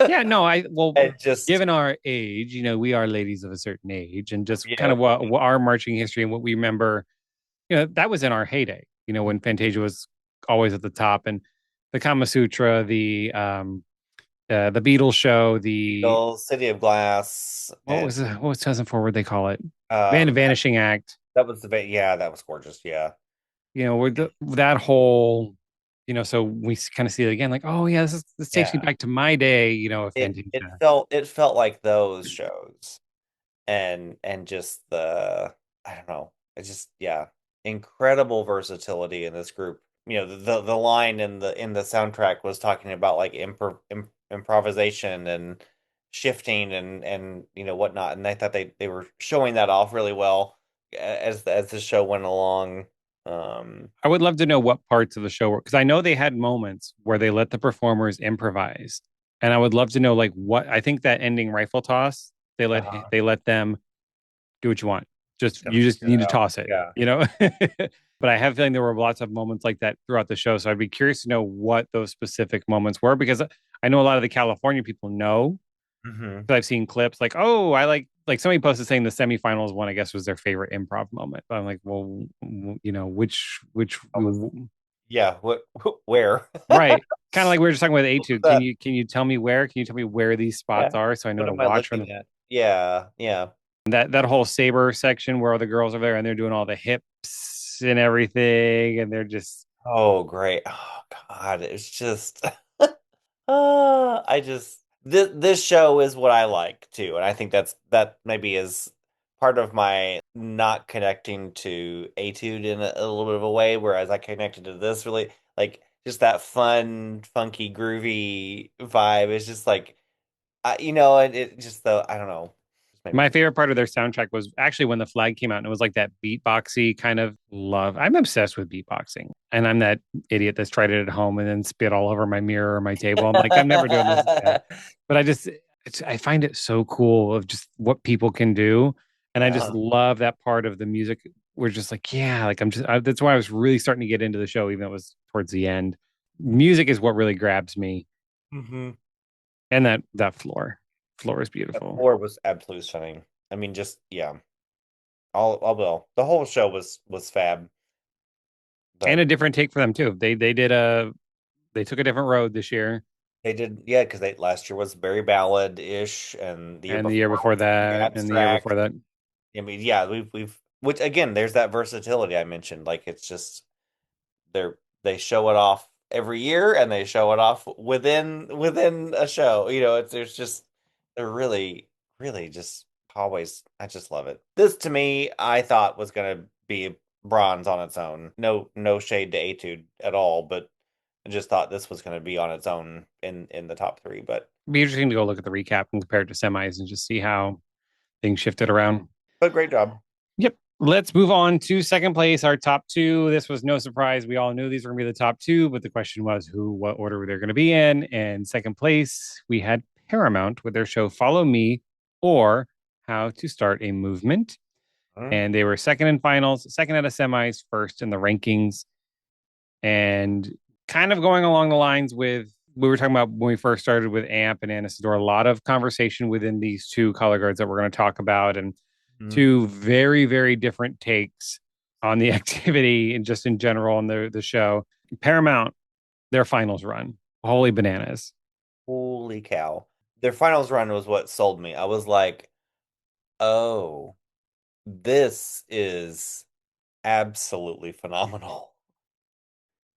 Yeah, no, well, And just, given our age, we are ladies of a certain age, and just kind yeah, of what our marching history and what we remember, that was in our heyday, when Fantasia was always at the top, and the Kama Sutra, the Beatles show, the Beatles, City of Glass, and what was 2004? What they call it? that, Vanishing Act. that was yeah, that was gorgeous. Yeah. With that whole, so we kind of see it again, like, oh yeah, this takes me Yeah. back to my day, of It Fantasia. felt like those shows and just I don't know. It just yeah. incredible versatility in this group. You know, the line in the soundtrack was talking about like improvisation and shifting and you know whatnot, and I thought they were showing that off really well as the show went along. Um, I would love to know what parts of the show were because I know they had moments where they let the performers improvise, and I would love to know like what I think that ending rifle toss uh-huh. they let them do what you want. Just Just gotta you just figure it need to out. toss it, Yeah. you know. But I have a feeling there were lots of moments like that throughout the show, so I'd be curious to know what those specific moments were because I know a lot of the California people know. Hmm. 'Cause I've seen clips like, oh, I like somebody posted saying the semifinals one, I guess, was their favorite improv moment. But I'm like, well, you know, which I was, yeah. What? Where? right. Kind of like we were just talking with A2. That. Can you tell me where? Can you tell me where these Yeah. spots are so I know What to am I watch for looking them? at? Yeah. Yeah. That whole saber section where all the girls are there and they're doing all the hips and everything, and they're just Oh, great. Oh, God. It's just, I just this show is what I like too, and I think that maybe is part of my not connecting to Etude in a little bit of a way, whereas I connected to this really like just that fun, funky, groovy vibe. It's just like you know, it just though I don't know, just made me my feel. favorite part of their soundtrack was actually when the flag came out and it was like that beatboxy kind of love. I'm obsessed with beatboxing. And I'm that idiot that's tried it at home and then spit all over my mirror or my table. I'm like, I'm never doing this again. But I find it so cool of just what people can do. And I just Yeah. love that part of the music. We're just like, yeah, like that's why I was really starting to get into the show, even though it was towards the end. Music is what really grabs me. Hmm. And that floor is That beautiful. floor was absolutely stunning. I mean, just yeah, all well. The whole show was fab, And but a different take for them too. They took a different road this year, they did yeah, because they last year was very ballad-ish, and the year and the year before before was very that, and the year abstract. before that. I mean, yeah, we've which again, there's that versatility I mentioned. Like it's just they show it off every year, and they show it off within a show. You know, it's there's just they're really just always. I just love it. This to me, I thought was gonna be bronze on its own. No shade to Etude at all, but I just thought this was gonna be on its own in the top three. It'd be interesting to go look at the recap and compare it to semis and just see how things shifted around. But great job. Yep. Let's move on to second place, our top two. This was no surprise. We all knew these were going to be the top two, but the question was what order they're going to be in. And second place, we had Paramount with their show Follow Me or How to Start a Movement. Mm, And they were second in finals, second out of semis, first in the rankings. And kind of going along the lines with we were talking about when we first started with Amp and Anisador, a lot of conversation within these two color guards that we're going to talk about, and mm. two very, very different takes on the activity and just in general on the show. Paramount, their finals run, holy bananas. Holy cow! Their finals run was what sold me. I was like, oh, this is absolutely phenomenal.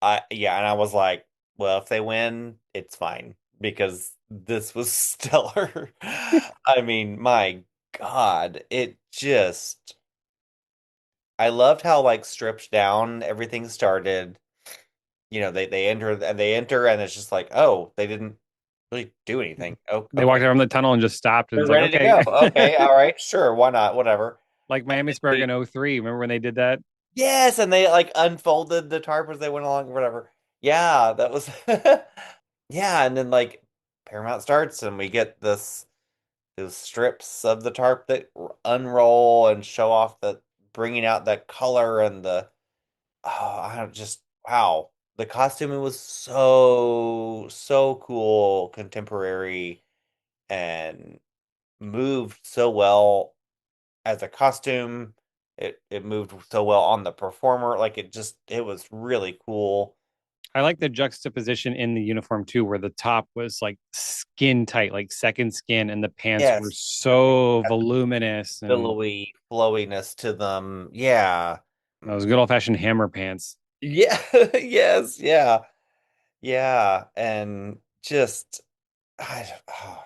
I yeah, and I was like, well, if they win, it's fine because this was stellar. I mean, my God, it just I loved how like stripped down everything started. You know, they enter and it's just like, oh, they didn't really do anything. Oh, They walked okay. out from the tunnel and just stopped, and They're it's like, ready to okay, go. Okay, all right, sure, why not? Whatever. like And Miami then Spurgeon 03. Remember when they did that? yes, and they like unfolded the tarp as they went along, or whatever. Yeah, that was yeah, and then like Paramount starts and we get this those strips of the tarp that unroll and show off the bringing out that color and the oh, I don't just wow. The costuming was so cool, contemporary, and moved so well as a costume. It moved so well on the performer. Like it was really cool. I like the juxtaposition in the uniform too, where the top was like skin tight, like second skin, and the pants were Yes, and then they so got the voluminous and billowy flowiness to them. Yeah. those good old fashioned hammer pants. Yeah. Yes. Yeah. Yeah. And just, oh,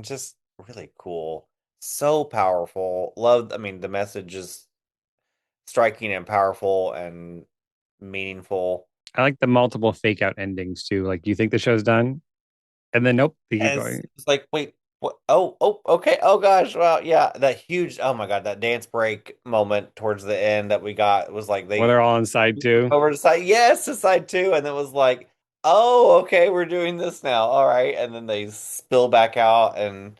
just really cool. So powerful. Loved, I mean, the message is striking and powerful and meaningful. I like the multiple fake out endings too. Like, do you think the show's done? And then nope, they keep And going. it's like, wait, what? Oh, okay. Oh gosh, wow, yeah, that huge. Oh my God, that dance break moment towards the end that we got was like Well, they they're all inside too. over to side, yes, to side two, and it was like, oh, okay, we're doing this now. All right, and then they spill back out, and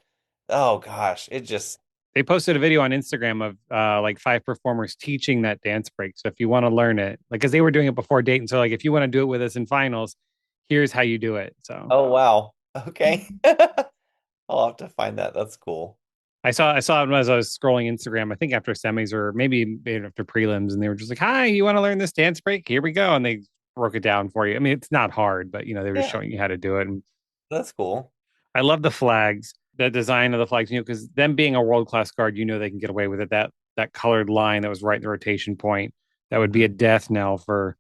oh gosh, it just, They posted a video on Instagram of like 5 performers teaching that dance break. So if you want to learn it, like because they were doing it before Dayton, so like if you want to do it with us in finals, here's how you do it. So oh wow, okay. I'll have to find that. That's cool. I saw it as I was scrolling Instagram. I think after semis or maybe after prelims, and they were just like, "Hi, you want to learn this dance break? Here we go." And they broke it down for you. I mean, it's not hard, but they were just Yeah, showing you how to do it. And that's cool. I love the flags, the design of the flags, because them being a world class guard, they can get away with it. That colored line that was right in the rotation point, that would be a Mhm. death knell for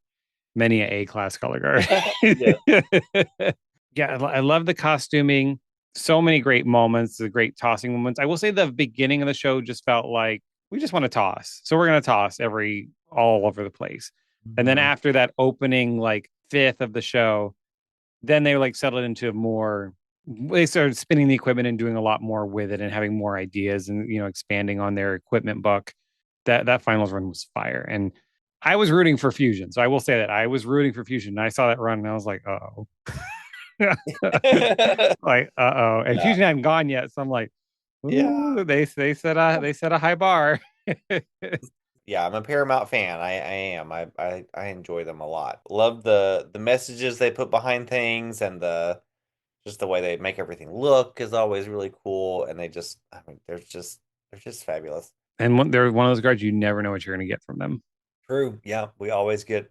many a class color guard. Yes. Yeah, I love the costuming. So many great moments, the great tossing moments. I will say the beginning of the show just felt like we just want to toss. So we're going to toss every all over the place. And then Mhm. after that opening like fifth of the show, then they like settled into more, they started spinning the equipment and doing a lot more with it and having more ideas and expanding on their equipment book. That finals run was fire. And I was rooting for Fusion. So I will say that I was rooting for Fusion. And I saw that run and I was like, oh. Like, uh-oh. And Yeah. Fusion hadn't gone yet. So I'm like, Yeah. ooh, they set a high bar. Yeah, I'm a Paramount fan. I am. I enjoy them a lot. Love the messages they put behind things and the just the way they make everything look is always really cool. And they just, I mean, they're just fabulous. And they're one of those guards you never know what you're going to get from them. True. Yeah, we always get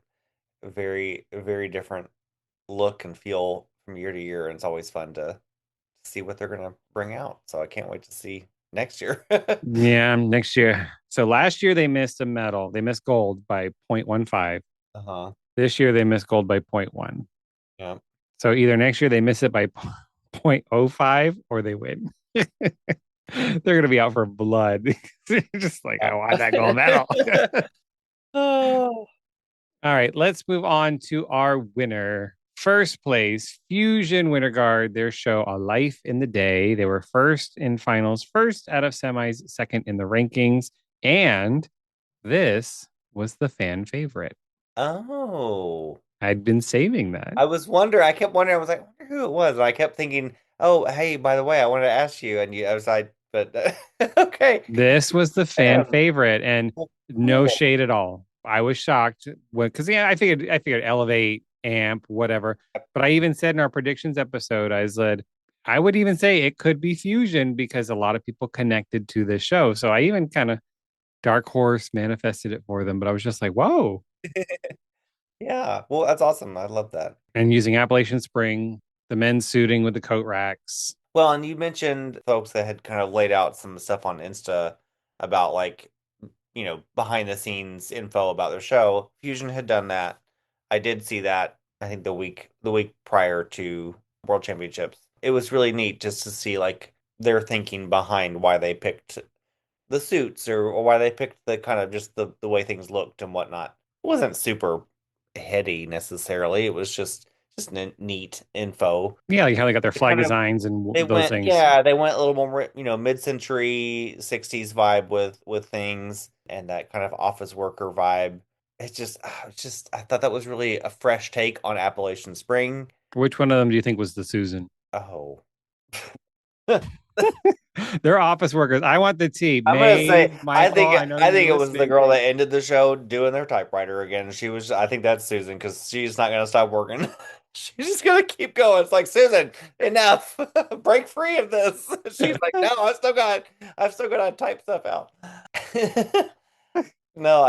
a very different look and feel from year to year, and it's always fun to see what they're gonna bring out. So I can't wait to see next year. Yeah, next year. So last year they missed a medal. They missed gold by 0.15. Uh-huh. This year they missed gold by point 0.1. Yeah. So either next year they miss it by 0.05 or they win. They're going to be out for blood. Just like, I want that gold medal. Oh. All right, let's move on to our winner. First place, Fusion Winter Guard, their show A Life in the Day. They were first in finals, first out of semis, second in the rankings. And this was the fan favorite. Oh. I'd been saving that. I was wondering, I kept wondering, I was like, I wonder who it was. And I kept thinking, oh, hey, by the way, I wanted to ask you. And I was like, but okay. This was the fan Man, favorite, and no cool. shade at all. I was shocked because yeah, I figured elevate, amp, whatever. But I even said in our predictions episode, I said I would even say it could be fusion because a lot of people connected to this show. So I even kind of dark horse manifested it for them. But I was just like, whoa. Yeah. Well, that's awesome. I love that. And using Appalachian Spring, the men's suiting with the coat racks. Well, and you mentioned folks that had kind of laid out some stuff on Insta about like, behind the scenes info about their show. Fusion had done that. I did see that, I think the week prior to World Championships. It was really neat just to see like their thinking behind why they picked the suits or why they picked the kind of just the way things looked and whatnot. It wasn't super heady necessarily. It was just neat info. Yeah, like how they got their They flag kind of designs and they those went, things. yeah, they went a little more, mid-century 60s vibe with things and that kind of office worker vibe. It's just I thought that was really a fresh take on Appalachian Spring. Which one of them do you think was the Susan? Oh. They're office workers. I want the tea. I'm gonna Maeve, say Michael, I know I you're think it was the listening. girl that ended the show doing their typewriter again. I think that's Susan because she's not gonna stop working. She's just gonna keep going. It's like Susan, enough, break free of this. She's like, no, I've still got to type stuff out. No,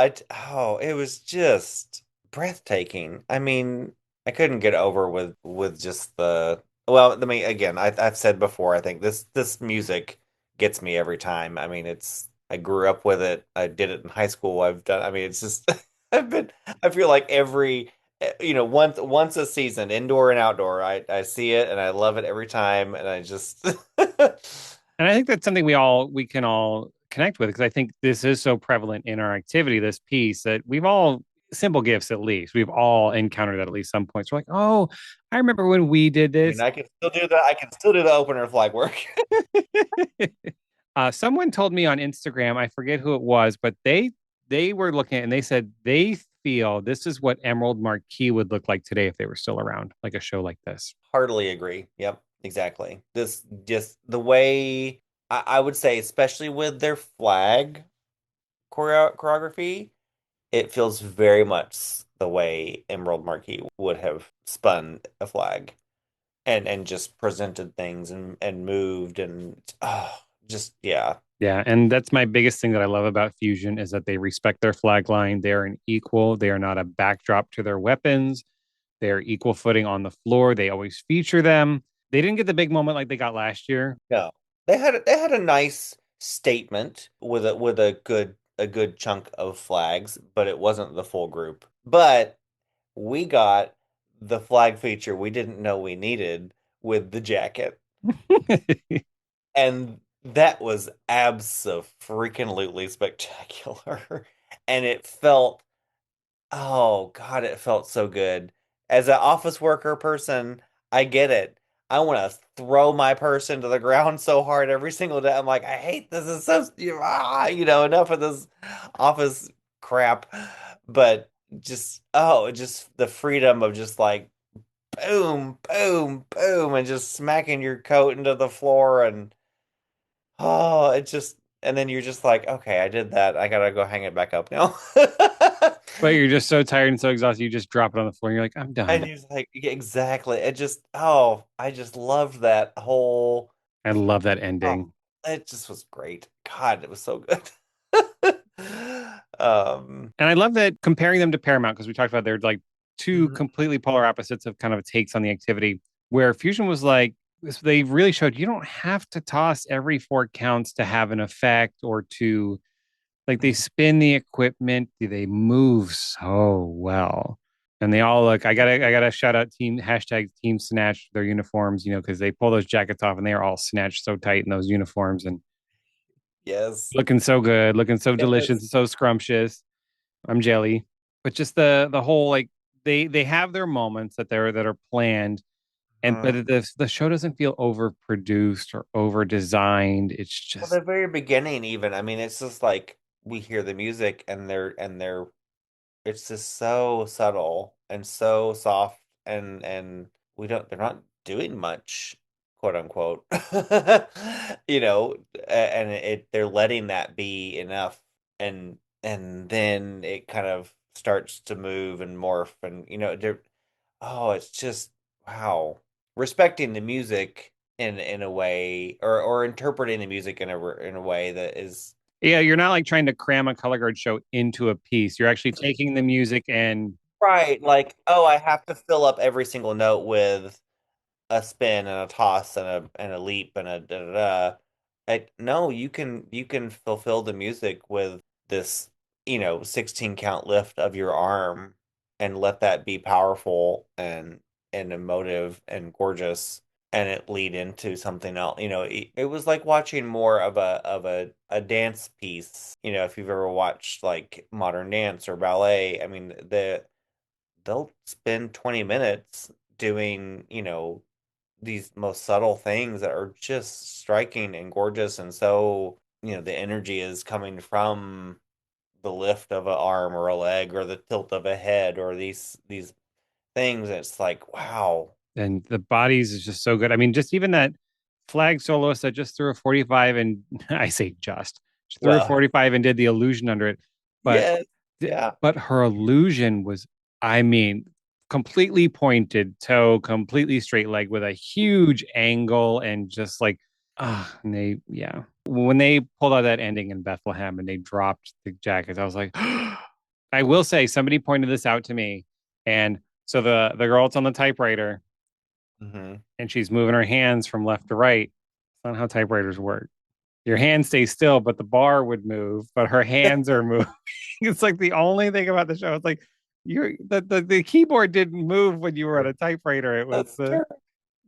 it was just breathtaking. I mean, I couldn't get over with just well, I mean, again, I've said before, I think this music gets me every time. I mean, I grew up with it. I did it in high school. I mean, it's just I feel like every once a season, indoor and outdoor, I see it and I love it every time and I just And I think that's something we can all connect with because I think this is so prevalent in our activity, this piece that we've all simple gifts at least. We've all encountered at least some points. We're like, oh, I remember when we did I mean, this. I can still do the opener flag work. Someone told me on Instagram, I forget who it was, but they were looking at it and they said they feel this is what Emerald Marquee would look like today if they were still around, like a show like this. Heartily agree. Yep, exactly. This just the way I would say, especially with their flag choreography, it feels very much the way Emerald Marquis would have spun a flag and just presented things and moved and just yeah. Yeah, and that's my biggest thing that I love about Fusion is that they respect their flag line. They are an equal. They are not a backdrop to their weapons. They're equal footing on the floor. They always feature them. They didn't get the big moment like they got last year. No. They had a nice statement with a good chunk of flags, but it wasn't the full group. But we got the flag feature we didn't know we needed with the jacket. And that was abso-freaking-lutely spectacular. And it felt, oh God, it felt so good. As an office worker person, I get it. I want to throw my purse into the ground so hard every single day. I'm like, I hate this. Is so, enough of this office crap. But just, oh, just the freedom of just like boom, boom, boom, and just smacking your coat into the floor and oh, it just, and then you're just like, okay, I did that. I gotta go hang it back up now. But you're just so tired and so exhausted, you just drop it on the floor and you're like, I'm And done. you're just like, yeah, exactly. It just, oh, I just loved that whole, I love that oh, ending. it just was great. God, it was so good. Um, And I love that comparing them to Paramount because we talked about they're like two mhm, completely polar opposites of kind of takes on the activity, where Fusion was like, they really showed you don't have to toss every four counts to have an effect or to like they mhm. spin the equipment, they move so well. And they all look, I gotta shout out team hashtag team snatch their uniforms, because they pull those jackets off and they are all snatched so tight in those uniforms and Yes. looking so good, looking so delicious Yes. and so scrumptious. I'm jelly. But just the whole like they have their moments that are planned and but Mhm. the show doesn't feel overproduced or over designed. It's Well, just the very beginning, even, I mean, it's just like we hear the music and they're it's just so subtle and so soft and we don't they're not doing much, quote unquote. And they're letting that be enough and then it kind of starts to move and morph and oh, it's just wow. Respecting the music in a way or interpreting the music in a way that is yeah, you're not like trying to cram a color guard show into a piece. You're actually taking the music and right, like, oh, I have to fill up every single note with a spin and a toss and a leap and a da da da. No, you can fulfill the music with this, 16 count lift of your arm and let that be powerful and emotive and gorgeous and it lead into something else. It was like watching more of a dance piece. If you've ever watched like modern dance or ballet, I mean, they'll spend 20 minutes doing, these most subtle things that are just striking and gorgeous and so, the energy is coming from the lift of an arm or a leg or the tilt of a head or these things. It's like, wow. and the bodies is just so good. I mean, just even that flag soloist that just threw a 45 and I say just she threw a Well, 45 and did the illusion under it. But yes. Yeah. but her illusion was, I mean, completely pointed toe, completely straight leg with a huge angle and just like and they yeah. When they pulled out that ending in Bethlehem and they dropped the jackets, I was like, I will say somebody pointed this out to me. And so the girl that's on the typewriter Hmm. and she's moving her hands from left to right. That's not how typewriters work. Your hand stays still, but the bar would move, but her hands are moving. It's like the only thing about the show. It's like the keyboard didn't move when you were on a typewriter. It was That's the true.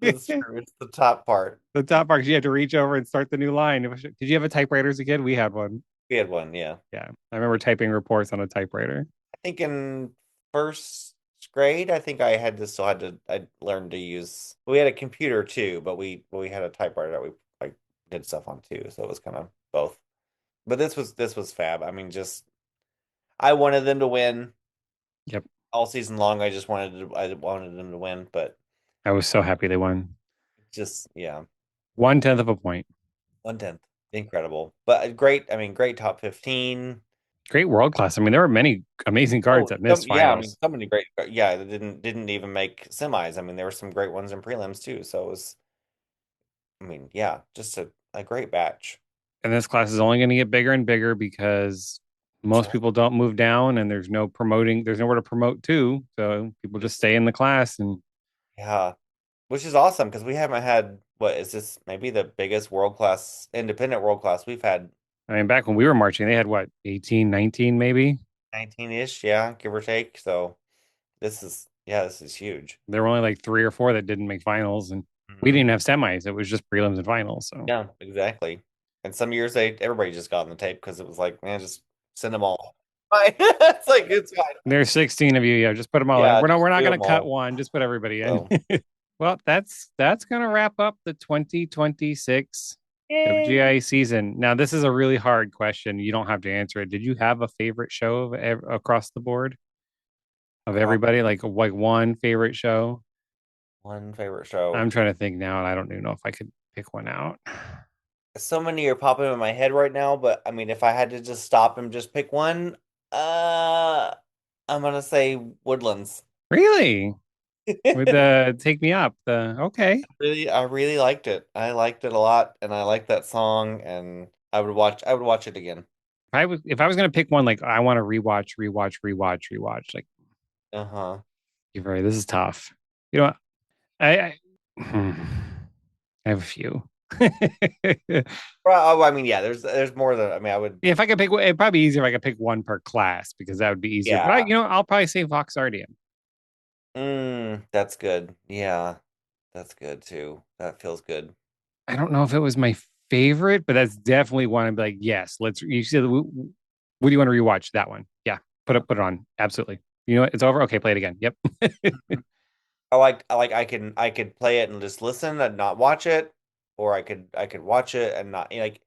That's true. It's the top part. The top part, you had to reach over and start the new line. Did you have a typewriter as a kid? We had one. We had one, yeah. Yeah. I remember typing reports on a typewriter. I think in first grade, I think I had to still had to I learned to use. We had a computer too, but we had a typewriter that we like did stuff on too. So it was kind of both. But this was fab. I mean, just I wanted them to win Yep. all season long. I wanted them to win, but I was so happy they won. just yeah, 1/10 of a point. 1/10, incredible. But great. I mean, great top 15. Great world class. I mean, there were many amazing cards Oh, that missed yeah. I mean, finals. so many great. Yeah, they didn't even make semis. I mean, there were some great ones in prelims too. So it was. I mean, yeah, just a great batch. And this class is only going to get bigger and bigger because That's most right. people don't move down and there's no promoting, there's nowhere to promote to. So people just stay in the class. And Yeah, which is awesome because we haven't had what is this maybe the biggest world class independent world class we've had I mean, back when we were marching, they had what, 18, 19 maybe? 19-ish, yeah, give or take. So this is huge. There were only like three or four that didn't make finals. And we didn't Hmm. even have semis. It was just prelims and finals. So Yeah, exactly. And some years everybody just got on the tape because it was like, man, just send them all. Fine. It's like it's fine. there's 16 of you. Yeah, just put them all in. Yeah, We're just not do going them to cut all. one. Just put everybody in. So Well, that's going to wrap up the 2026 yay. WGI season. Now, this is a really hard question. You don't have to answer it. Did you have a favorite show across the board of Across everybody? Like one favorite show? one favorite show. I'm trying to think now, and I don't even know if I could pick one out. So many are popping in my head right now, but I mean, if I had to just stop and just pick one, uh, I'm gonna say Woodlands. Really? With the Take Me Up. The okay. I really liked it. I liked it a lot, and I liked that song, and I would watch it again. If I was gonna pick one, like I want to rewatch. Like Uh-huh. you're right, this is tough. You know, what? I I have a few. Well, oh, I mean, yeah, there's more than I mean, I would, If I could pick, it'd probably be easier if I could pick one per class because that would be easier. But yeah. I'll probably say Voxardium. That's good. Yeah, that's good too. That feels good. I don't know if it was my favorite, but that's definitely one. I'd be like, yes, let's. You said, what do you want to rewatch? That one, yeah. Put it on. Absolutely. You know what? It's over. Okay, play it again. Yep. I could play it and just listen and not watch it, or I could watch it and not like.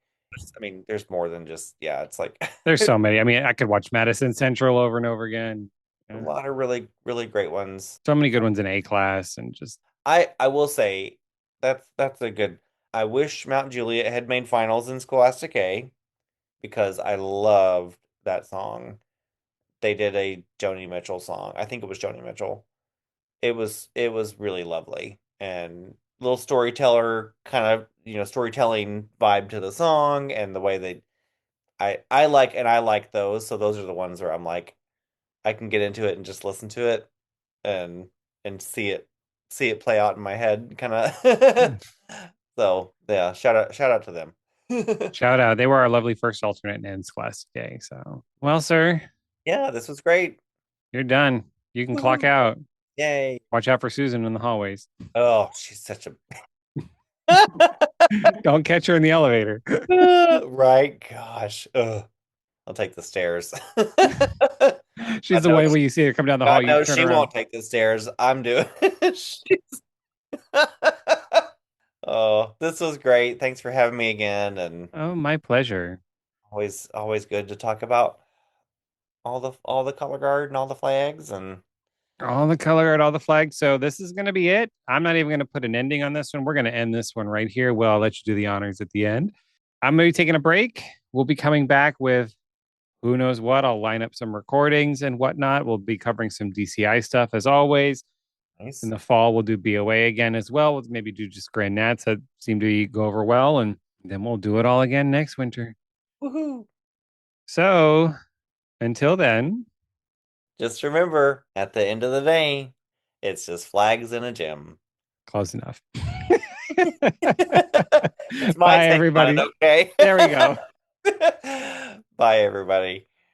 I mean, there's more than just yeah. It's like There's so many. I mean, I could watch Madison Central over and over again. a Yeah. lot of really great ones. So many good ones in A class and just I will say that's a good. I wish Mount Juliet had made finals in Scholastic A because I loved that song. They did a Joni Mitchell song. I think it was Joni Mitchell. It was really lovely and little storyteller kind of storytelling vibe to the song and the way they I like those. So those are the ones where I'm like I can get into it and just listen to it and see it play out in my head kind of. So yeah, shout out to them. shout out. They were our lovely first alternate in Scholastic Day. So, well, sir, Yeah, this was great. you're done. You can clock Woohoo. out. Yay. Watch out for Susan in the hallways. Oh, she's such a Don't catch her in the elevator. right. Gosh. Ugh. I'll take the stairs. She's the one when you see her come down the hall, God you knows turn she around. won't take the stairs. I'm doing. She's- Oh, this was great. Thanks for having me again, and Oh, my pleasure. always good to talk about all the color guard and all the flags and All the color and all the flags. So this is going to be it. I'm not even going to put an ending on this one. We're going to end this one right here. Well, I'll let you do the honors at the end. I'm going to be taking a break. We'll be coming back with who knows what. I'll line up some recordings and whatnot. We'll be covering some DCI stuff as always. In nice. the fall, we'll do BOA again as well. We'll maybe do just Grand Nats that seem to go over well. And then we'll do it all again next winter. Woohoo! So until then, Just remember, at the end of the day, it's just flags in a gym. close enough. It's my Bye, take on everybody. it, okay? There we go. Bye, everybody.